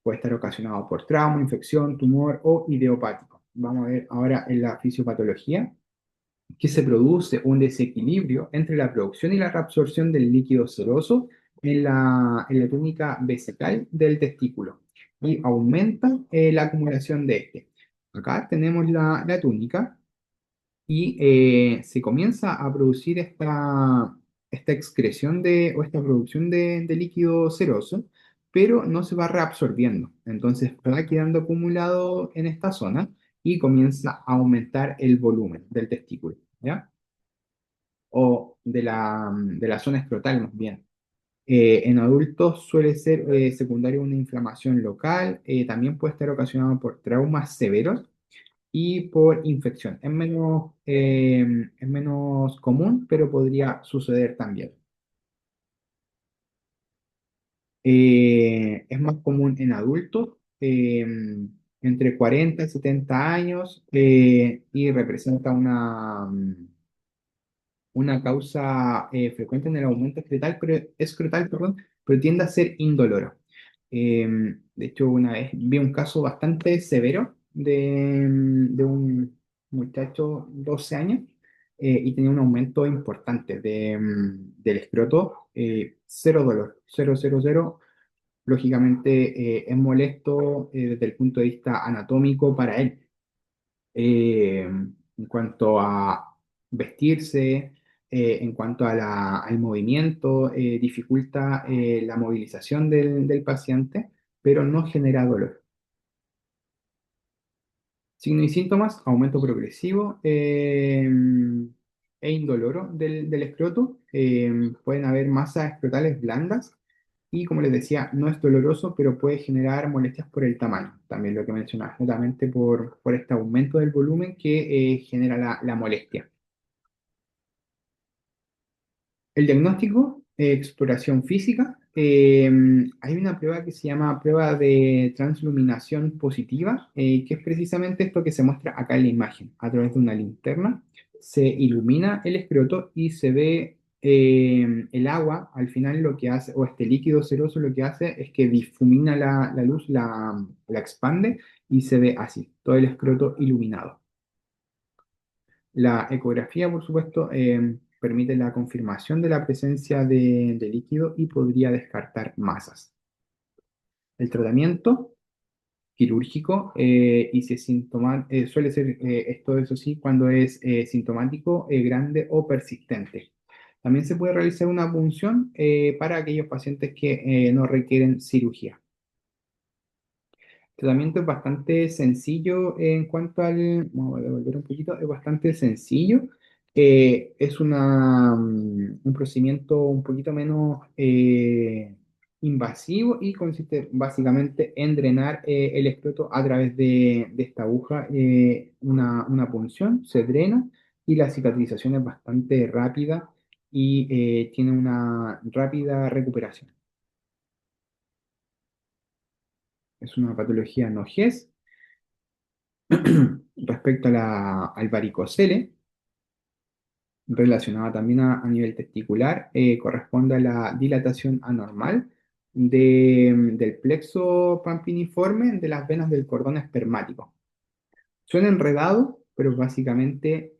Puede estar ocasionado por trauma, infección, tumor o idiopático. Vamos a ver ahora en la fisiopatología que se produce un desequilibrio entre la producción y la reabsorción del líquido seroso en la túnica vesical del testículo y aumenta la acumulación de este. Acá tenemos la túnica y se comienza a producir esta excreción o esta producción de líquido seroso, pero no se va reabsorbiendo. Entonces va quedando acumulado en esta zona y comienza a aumentar el volumen del testículo, ¿ya? O de la zona escrotal más bien. En adultos suele ser secundario a una inflamación local, también puede estar ocasionado por traumas severos y por infección. Es menos común, pero podría suceder también. Es más común en adultos, entre 40 y 70 años, y representa una causa frecuente en el aumento escrotal, perdón, pero tiende a ser indoloro. De hecho, una vez vi un caso bastante severo de un muchacho 12 años, y tenía un aumento importante del escroto, cero dolor, cero, cero, cero. Lógicamente es molesto desde el punto de vista anatómico para él, en cuanto a vestirse, en cuanto al movimiento, dificulta la movilización del paciente, pero no genera dolor. Signos y síntomas: aumento progresivo e indoloro del escroto. Pueden haber masas escrotales blandas y, como les decía, no es doloroso, pero puede generar molestias por el tamaño. También lo que mencionaba, justamente por este aumento del volumen que genera la molestia. El diagnóstico, exploración física. Hay una prueba que se llama prueba de transluminación positiva, que es precisamente esto que se muestra acá en la imagen, a través de una linterna. se ilumina el escroto y se ve el agua, al final lo que hace, o este líquido ceroso lo que hace es que difumina la luz, la expande y se ve así, todo el escroto iluminado. La ecografía, por supuesto, permite la confirmación de la presencia de líquido y podría descartar masas. El tratamiento quirúrgico y si es suele ser esto, eso sí, cuando es sintomático, grande o persistente. También se puede realizar una punción para aquellos pacientes que no requieren cirugía. El tratamiento es bastante sencillo en cuanto al, vamos a devolver un poquito, es bastante sencillo. Es un procedimiento un poquito menos invasivo y consiste básicamente en drenar el escroto a través de esta aguja, una punción, se drena y la cicatrización es bastante rápida y tiene una rápida recuperación. Es una patología no GES. Respecto al varicocele, relacionada también a nivel testicular, corresponde a la dilatación anormal del plexo pampiniforme de las venas del cordón espermático. Suena enredado, pero básicamente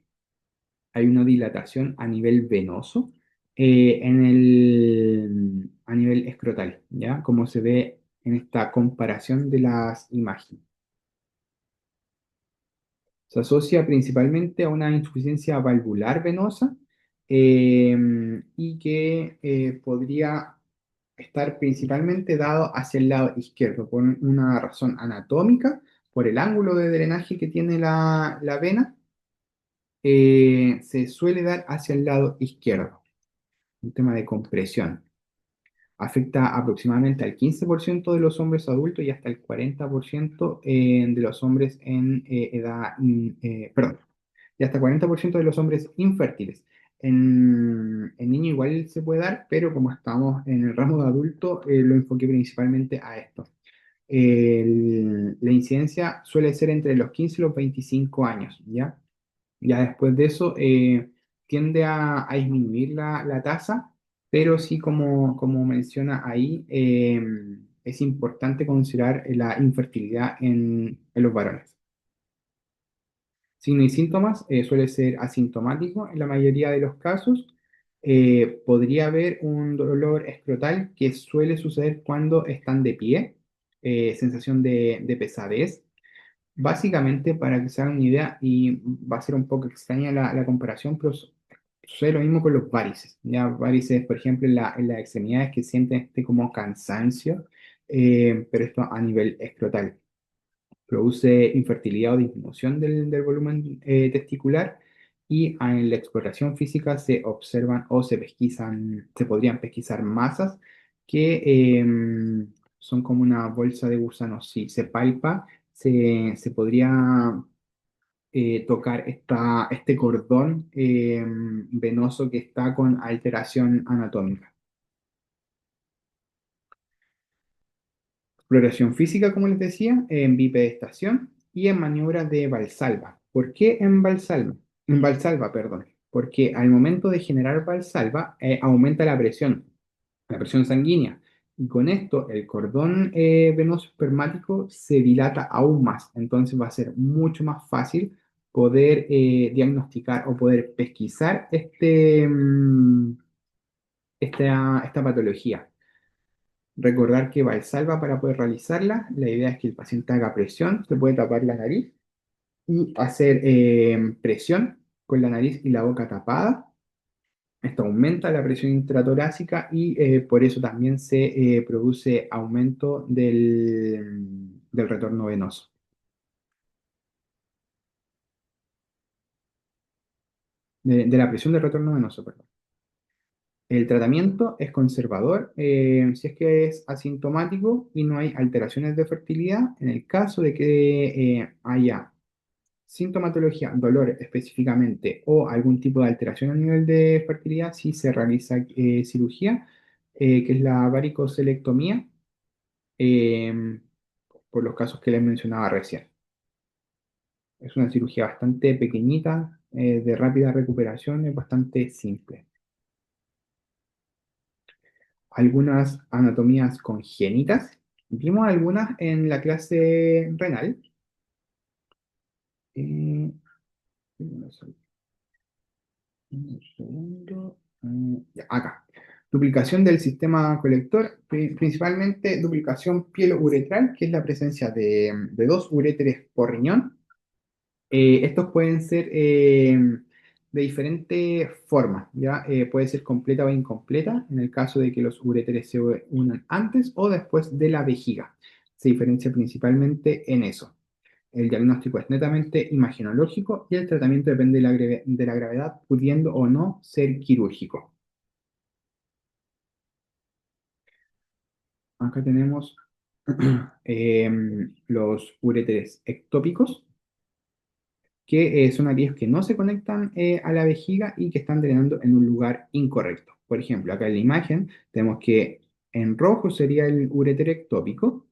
hay una dilatación a nivel venoso a nivel escrotal, ¿ya? Como se ve en esta comparación de las imágenes. Se asocia principalmente a una insuficiencia valvular venosa eh, y que podría estar principalmente dado hacia el lado izquierdo por una razón anatómica, por el ángulo de drenaje que tiene la vena, se suele dar hacia el lado izquierdo, un tema de compresión. Afecta aproximadamente al 15% de los hombres adultos y hasta el 40% de los hombres en perdón, y hasta 40% de los hombres infértiles. En niños igual se puede dar, pero como estamos en el ramo de adulto, lo enfoqué principalmente a esto. La incidencia suele ser entre los 15 y los 25 años, ¿ya? Ya después de eso tiende a disminuir la tasa, pero sí, como menciona ahí, es importante considerar la infertilidad en los varones. Signos y síntomas suele ser asintomático en la mayoría de los casos. Podría haber un dolor escrotal que suele suceder cuando están de pie, sensación de pesadez. Básicamente, para que se hagan una idea, y va a ser un poco extraña la comparación, pero sucede lo mismo con los varices. Ya varices, por ejemplo, en las extremidades que sienten este como cansancio, pero esto a nivel escrotal produce infertilidad o disminución del volumen testicular y en la exploración física se observan o se podrían pesquisar masas que son como una bolsa de gusanos. Si se palpa, se podría tocar este cordón venoso que está con alteración anatómica. Exploración física, como les decía, en bipedestación y en maniobras de Valsalva. ¿Por qué en Valsalva? En Valsalva, perdón. Porque al momento de generar Valsalva aumenta la presión sanguínea. Y con esto el cordón venoso espermático se dilata aún más. Entonces va a ser mucho más fácil poder diagnosticar o poder pesquisar esta patología. Recordar que Valsalva para poder realizarla, la idea es que el paciente haga presión, se puede tapar la nariz y hacer presión con la nariz y la boca tapada. Esto aumenta la presión intratorácica y por eso también se produce aumento del retorno venoso, de la presión del retorno venoso, perdón. El tratamiento es conservador si es que es asintomático y no hay alteraciones de fertilidad. En el caso de que haya sintomatología, dolor específicamente o algún tipo de alteración a nivel de fertilidad, sí se realiza cirugía, que es la varicocelectomía, eh, por los casos que les mencionaba recién. Es una cirugía bastante pequeñita, de rápida recuperación, es bastante simple. Algunas anatomías congénitas. Vimos algunas en la clase renal. Eh, un segundo. Ya, acá. Duplicación del sistema colector, principalmente duplicación pielo-uretral, que es la presencia de dos uréteres por riñón. Estos pueden ser de diferentes formas, ¿ya? Puede ser completa o incompleta, en el caso de que los uréteres se unan antes o después de la vejiga. Se diferencia principalmente en eso. El diagnóstico es netamente imagenológico y el tratamiento depende de la gravedad, pudiendo o no ser quirúrgico. Acá tenemos los uréteres ectópicos, que son aquellos que no se conectan a la vejiga y que están drenando en un lugar incorrecto. Por ejemplo, acá en la imagen tenemos que en rojo sería el uréter ectópico,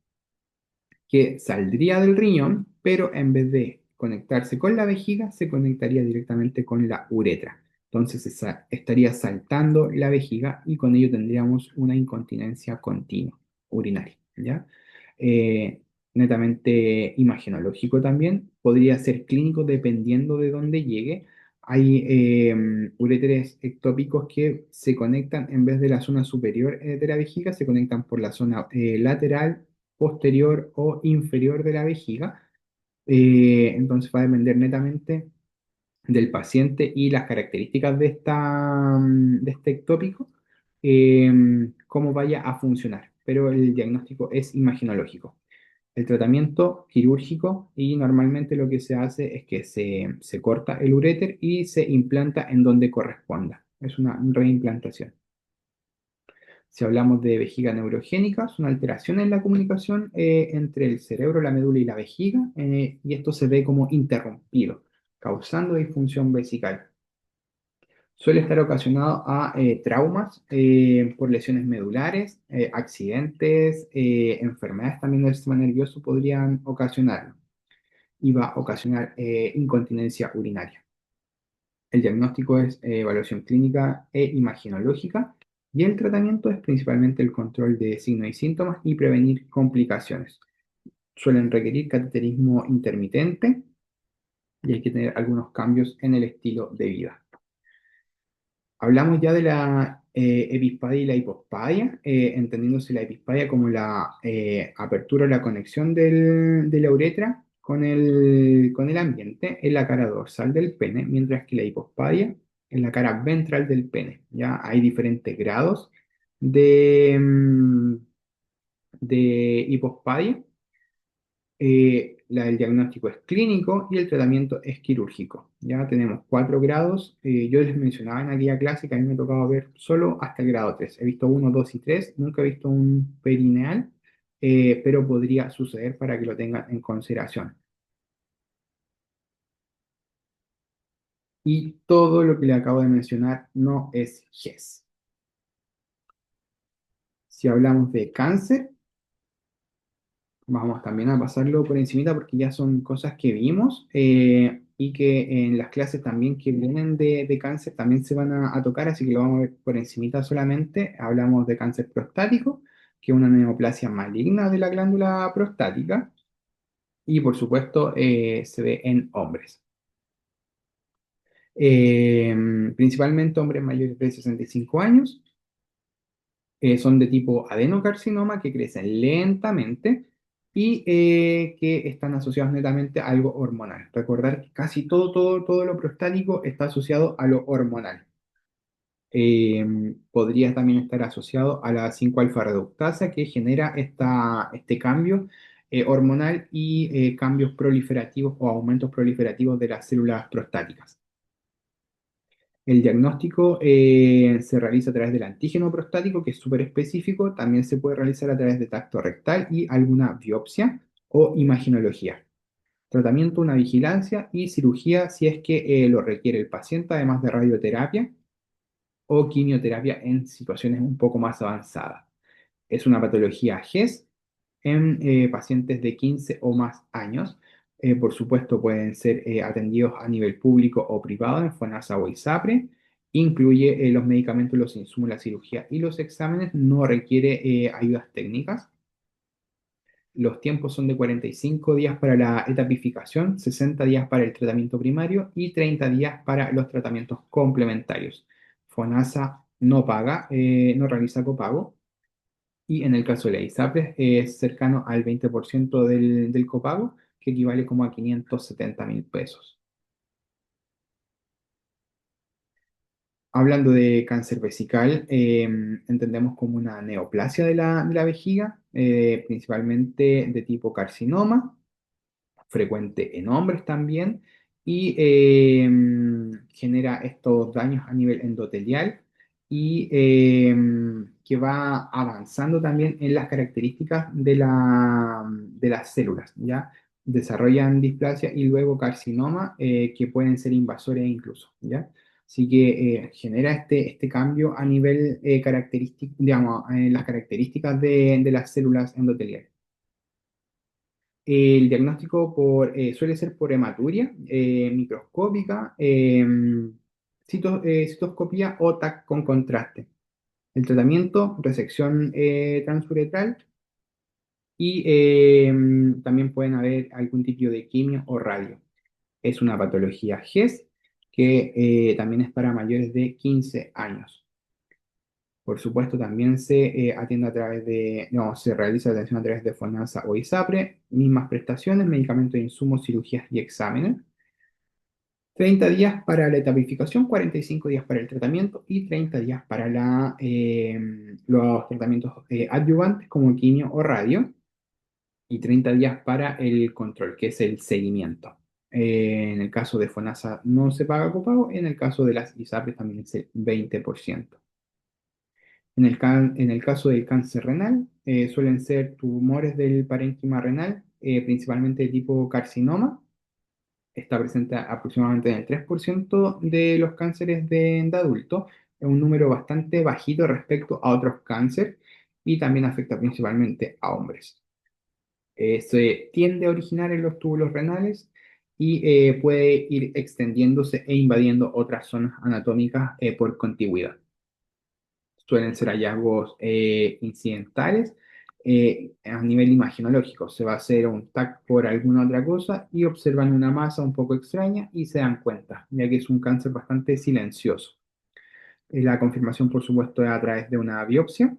que saldría del riñón, pero en vez de conectarse con la vejiga, se conectaría directamente con la uretra. Entonces estaría saltando la vejiga y con ello tendríamos una incontinencia continua urinaria, ¿ya? Eh, netamente imagenológico también, podría ser clínico dependiendo de dónde llegue. Hay uréteres ectópicos que se conectan en vez de la zona superior de la vejiga, se conectan por la zona lateral, posterior o inferior de la vejiga. Entonces va a depender netamente del paciente y las características de este ectópico, cómo vaya a funcionar. Pero el diagnóstico es imaginológico. El tratamiento quirúrgico y normalmente lo que se hace es que se corta el uréter y se implanta en donde corresponda. Es una reimplantación. Si hablamos de vejiga neurogénica, es una alteración en la comunicación entre el cerebro, la médula y la vejiga, y esto se ve como interrumpido, causando disfunción vesical. Suele estar ocasionado a traumas por lesiones medulares, accidentes, enfermedades también del sistema nervioso podrían ocasionarlo, y va a ocasionar incontinencia urinaria. El diagnóstico es evaluación clínica e imaginológica y el tratamiento es principalmente el control de signos y síntomas y prevenir complicaciones. Suelen requerir cateterismo intermitente y hay que tener algunos cambios en el estilo de vida. Hablamos ya de la epispadia y la hipospadia, entendiéndose la epispadia como la apertura o la conexión de la uretra con el ambiente en la cara dorsal del pene, mientras que la hipospadia en la cara ventral del pene. Ya hay diferentes grados de, de hipospadia. El diagnóstico es clínico y el tratamiento es quirúrgico. Ya tenemos 4 grados. Yo les mencionaba en aquella clase que a mí me ha tocado ver solo hasta el grado 3. He visto uno, 2 y 3. Nunca he visto un perineal, pero podría suceder para que lo tengan en consideración. Y todo lo que le acabo de mencionar no es GES. Si hablamos de cáncer, vamos también a pasarlo por encimita porque ya son cosas que vimos y que en las clases también que vienen de cáncer también se van a tocar, así que lo vamos a ver por encimita solamente. Hablamos de cáncer prostático, que es una neoplasia maligna de la glándula prostática y por supuesto se ve en hombres. Principalmente hombres mayores de 65 años, son de tipo adenocarcinoma que crecen lentamente y que están asociados netamente a algo hormonal. Recordar que casi todo lo prostático está asociado a lo hormonal. Podría también estar asociado a la 5-alfa reductasa que genera este cambio hormonal y cambios proliferativos o aumentos proliferativos de las células prostáticas. El diagnóstico se realiza a través del antígeno prostático, que es súper específico. También se puede realizar a través de tacto rectal y alguna biopsia o imaginología. Tratamiento, una vigilancia y cirugía si es que lo requiere el paciente, además de radioterapia o quimioterapia en situaciones un poco más avanzadas. Es una patología GES en pacientes de 15 o más años. Por supuesto, pueden ser atendidos a nivel público o privado en FONASA o ISAPRE. Incluye los medicamentos, los insumos, la cirugía y los exámenes. No requiere ayudas técnicas. Los tiempos son de 45 días para la etapificación, 60 días para el tratamiento primario y 30 días para los tratamientos complementarios. FONASA no paga, no realiza copago. Y en el caso de la ISAPRES es cercano al 20% del copago, que equivale como a 570.000 pesos. Hablando de cáncer vesical, entendemos como una neoplasia de la vejiga, principalmente de tipo carcinoma, frecuente en hombres también, y genera estos daños a nivel endotelial y que va avanzando también en las características de las células, ¿ya? Desarrollan displasia y luego carcinoma que pueden ser invasores incluso, ¿ya? Así que genera este cambio a nivel característico, digamos, en las características de las células endoteliales. El diagnóstico suele ser por hematuria microscópica, citoscopía o TAC con contraste. El tratamiento, resección transuretral y también pueden haber algún tipo de quimio o radio. Es una patología GES que también es para mayores de 15 años. Por supuesto, también se atiende a través de, no, se realiza atención a través de FONASA o ISAPRE, mismas prestaciones, medicamentos, insumos, cirugías y exámenes. 30 días para la etapificación, 45 días para el tratamiento y 30 días para los tratamientos adyuvantes como quimio o radio y 30 días para el control, que es el seguimiento. En el caso de FONASA no se paga copago, en el caso de las ISAPRE también es el 20%. En el caso del cáncer renal, suelen ser tumores del parénquima renal, principalmente de tipo carcinoma. Está presente aproximadamente en el 3% de los cánceres de adultos. Es un número bastante bajito respecto a otros cánceres y también afecta principalmente a hombres. Se tiende a originar en los túbulos renales y puede ir extendiéndose e invadiendo otras zonas anatómicas por contigüidad. Suelen ser hallazgos incidentales a nivel imagenológico. Se va a hacer un TAC por alguna otra cosa y observan una masa un poco extraña y se dan cuenta, ya que es un cáncer bastante silencioso. La confirmación, por supuesto, es a través de una biopsia,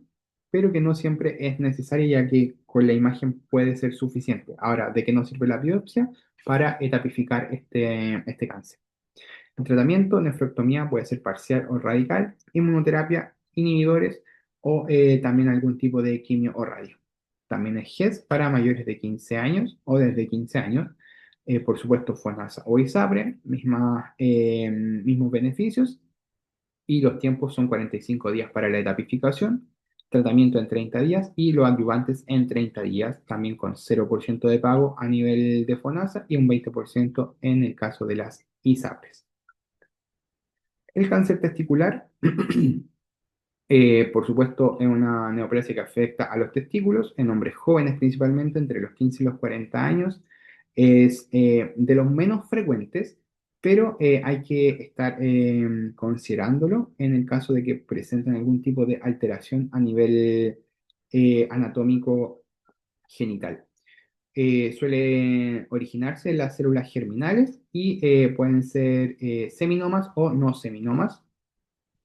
pero que no siempre es necesaria, ya que con la imagen puede ser suficiente. Ahora, ¿de qué nos sirve la biopsia? Para etapificar este cáncer. El tratamiento, nefrectomía, puede ser parcial o radical, inmunoterapia, inhibidores o también algún tipo de quimio o radio. También es GES para mayores de 15 años o desde 15 años. Por supuesto, FONASA o ISAPRE, mismos beneficios y los tiempos son 45 días para la etapificación, tratamiento en 30 días y los adyuvantes en 30 días, también con 0% de pago a nivel de FONASA y un 20% en el caso de las ISAPRES. El cáncer testicular, por supuesto, es una neoplasia que afecta a los testículos en hombres jóvenes principalmente, entre los 15 y los 40 años. Es de los menos frecuentes, pero hay que estar considerándolo en el caso de que presenten algún tipo de alteración a nivel anatómico genital. Suele originarse en las células germinales y pueden ser seminomas o no seminomas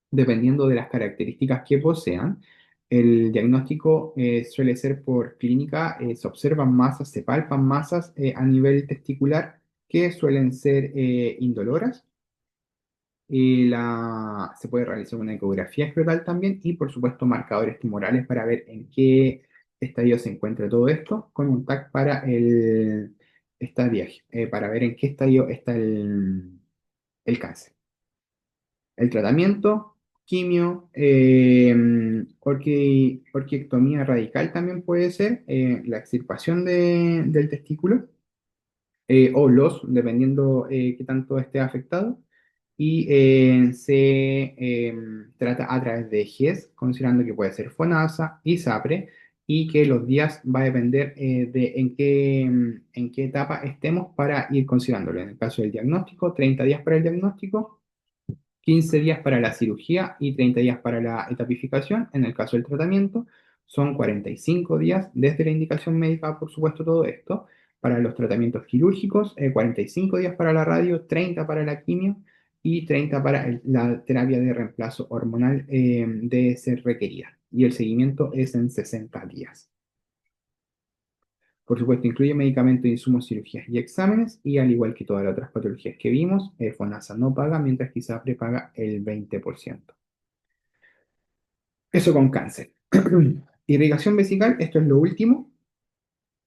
dependiendo de las características que posean. El diagnóstico suele ser por clínica, se observan masas, se palpan masas a nivel testicular que suelen ser indoloras. Se puede realizar una ecografía escrotal también y por supuesto marcadores tumorales para ver en qué estadio se encuentra todo esto, con un TAC para el estadio, para ver en qué estadio está el cáncer. El tratamiento, quimio, orquiectomía radical también puede ser, la extirpación del testículo, o dependiendo qué tanto esté afectado, y se trata a través de GES, considerando que puede ser FONASA, ISAPRE, y que los días va a depender de en qué etapa estemos para ir considerándolo. En el caso del diagnóstico, 30 días para el diagnóstico, 15 días para la cirugía y 30 días para la etapificación. En el caso del tratamiento, son 45 días desde la indicación médica, por supuesto, todo esto. Para los tratamientos quirúrgicos, 45 días para la radio, 30 para la quimio y 30 para la terapia de reemplazo hormonal de ser requerida. Y el seguimiento es en 60 días. Por supuesto, incluye medicamentos, insumos, cirugías y exámenes, y al igual que todas las otras patologías que vimos, FONASA no paga, mientras que ISAPRE paga el 20%. Eso con cáncer. Irrigación vesical, esto es lo último.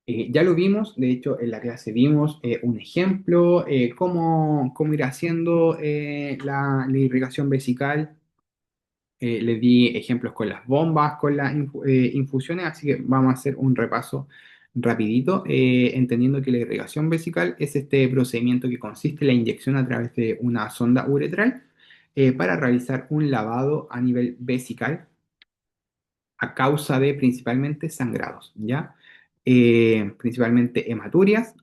Ya lo vimos, de hecho en la clase vimos un ejemplo, cómo ir haciendo la irrigación vesical. Les di ejemplos con las bombas, con las infusiones, así que vamos a hacer un repaso rapidito, entendiendo que la irrigación vesical es este procedimiento que consiste en la inyección a través de una sonda uretral para realizar un lavado a nivel vesical a causa de principalmente sangrados, ¿ya? Principalmente hematurias.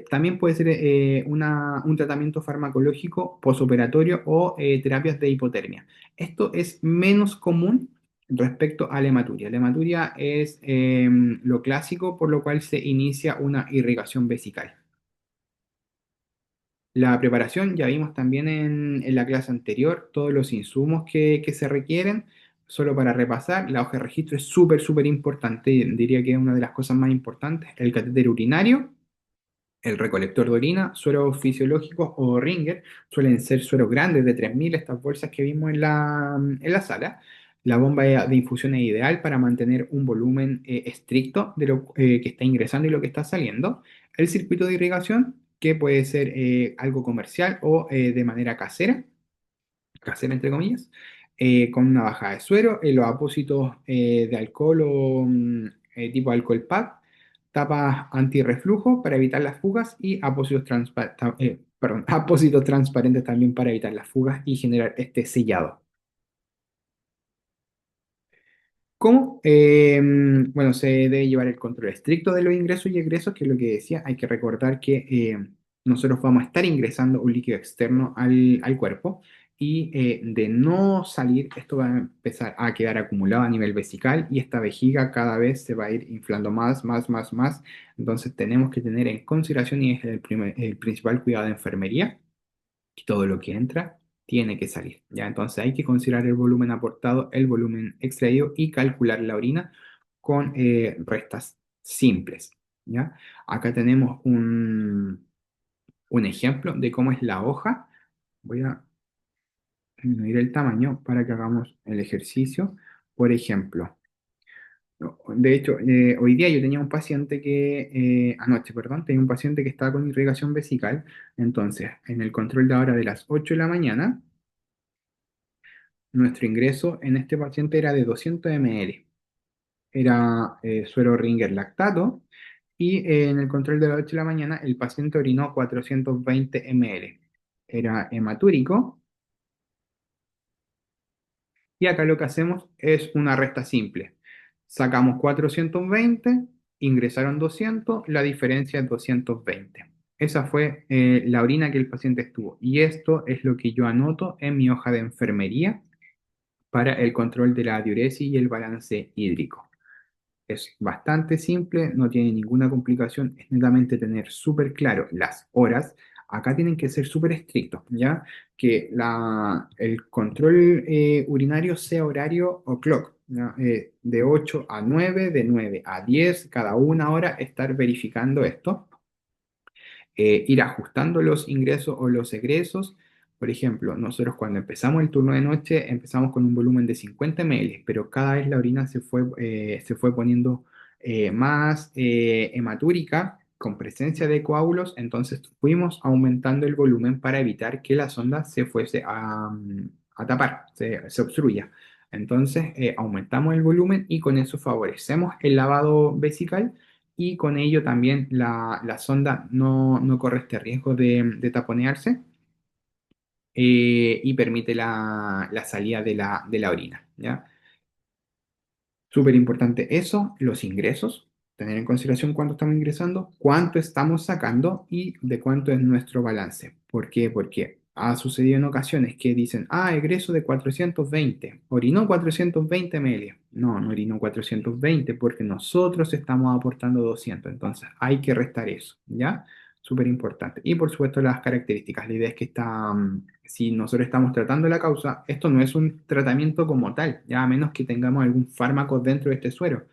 También puede ser un tratamiento farmacológico posoperatorio o terapias de hipotermia. Esto es menos común respecto a la hematuria. La hematuria es lo clásico por lo cual se inicia una irrigación vesical. La preparación, ya vimos también en la clase anterior todos los insumos que se requieren. Solo para repasar, la hoja de registro es súper, súper importante. Diría que es una de las cosas más importantes. El catéter urinario, el recolector de orina, sueros fisiológicos o ringer, suelen ser sueros grandes de 3000, estas bolsas que vimos en la sala. La bomba de infusión es ideal para mantener un volumen estricto de lo que está ingresando y lo que está saliendo. El circuito de irrigación, que puede ser algo comercial o de manera casera, casera entre comillas, con una bajada de suero, los apósitos de alcohol o tipo alcohol pad, tapas antirreflujo para evitar las fugas y perdón, apósitos transparentes también para evitar las fugas y generar este sellado. ¿Cómo? Bueno, se debe llevar el control estricto de los ingresos y egresos, que es lo que decía. Hay que recordar que nosotros vamos a estar ingresando un líquido externo al cuerpo y de no salir, esto va a empezar a quedar acumulado a nivel vesical y esta vejiga cada vez se va a ir inflando más, más, más, más. Entonces tenemos que tener en consideración, y es el principal cuidado de enfermería, y todo lo que entra tiene que salir, ¿ya? Entonces hay que considerar el volumen aportado, el volumen extraído y calcular la orina con restas simples, ¿ya? Acá tenemos un ejemplo de cómo es la hoja. Voy a disminuir el tamaño para que hagamos el ejercicio. Por ejemplo, de hecho, hoy día yo tenía un paciente anoche, perdón, tenía un paciente que estaba con irrigación vesical. Entonces, en el control de ahora de las 8 de la mañana, nuestro ingreso en este paciente era de 200 ml. Era suero Ringer lactato y en el control de las 8 de la mañana el paciente orinó 420 ml. Era hematúrico y acá lo que hacemos es una resta simple. Sacamos 420, ingresaron 200, la diferencia es 220. Esa fue la orina que el paciente estuvo. Y esto es lo que yo anoto en mi hoja de enfermería para el control de la diuresis y el balance hídrico. Es bastante simple, no tiene ninguna complicación, es netamente tener súper claro las horas. Acá tienen que ser súper estrictos, ¿ya? Que el control urinario sea horario o clock, ¿ya? De 8 a 9, de 9 a 10, cada una hora estar verificando esto, ir ajustando los ingresos o los egresos. Por ejemplo, nosotros cuando empezamos el turno de noche empezamos con un volumen de 50 ml, pero cada vez la orina se fue poniendo más hematúrica, con presencia de coágulos, entonces fuimos aumentando el volumen para evitar que la sonda se fuese a tapar, se obstruya. Entonces aumentamos el volumen y con eso favorecemos el lavado vesical y con ello también la sonda no corre este riesgo de taponearse y permite la salida de la orina, ¿ya? Súper importante eso, los ingresos, tener en consideración cuánto estamos ingresando, cuánto estamos sacando y de cuánto es nuestro balance. ¿Por qué? Porque ha sucedido en ocasiones que dicen, egreso de 420, orinó 420 ml. No, no orinó 420 porque nosotros estamos aportando 200, entonces hay que restar eso, ¿ya? Súper importante. Y por supuesto las características. La idea es que si nosotros estamos tratando la causa, esto no es un tratamiento como tal, ya a menos que tengamos algún fármaco dentro de este suero.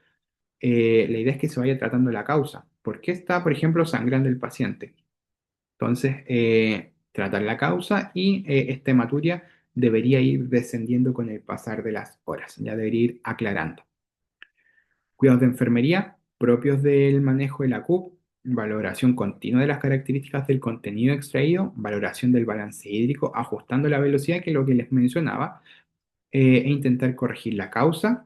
La idea es que se vaya tratando la causa. ¿Por qué está, por ejemplo, sangrando el paciente? Entonces, tratar la causa y esta hematuria debería ir descendiendo con el pasar de las horas, ya debería ir aclarando. Cuidados de enfermería propios del manejo de la CUP, valoración continua de las características del contenido extraído, valoración del balance hídrico, ajustando la velocidad, que es lo que les mencionaba, e intentar corregir la causa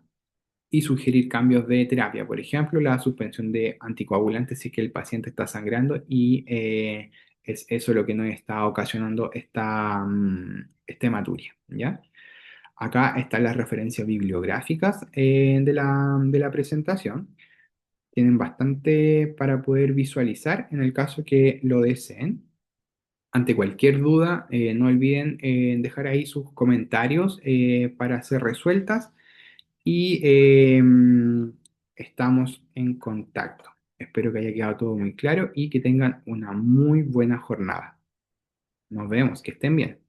y sugerir cambios de terapia. Por ejemplo, la suspensión de anticoagulantes si es que el paciente está sangrando y es eso lo que nos está ocasionando esta hematuria, ¿ya? Acá están las referencias bibliográficas de la presentación. Tienen bastante para poder visualizar en el caso que lo deseen. Ante cualquier duda, no olviden dejar ahí sus comentarios para ser resueltas y estamos en contacto. Espero que haya quedado todo muy claro y que tengan una muy buena jornada. Nos vemos, que estén bien.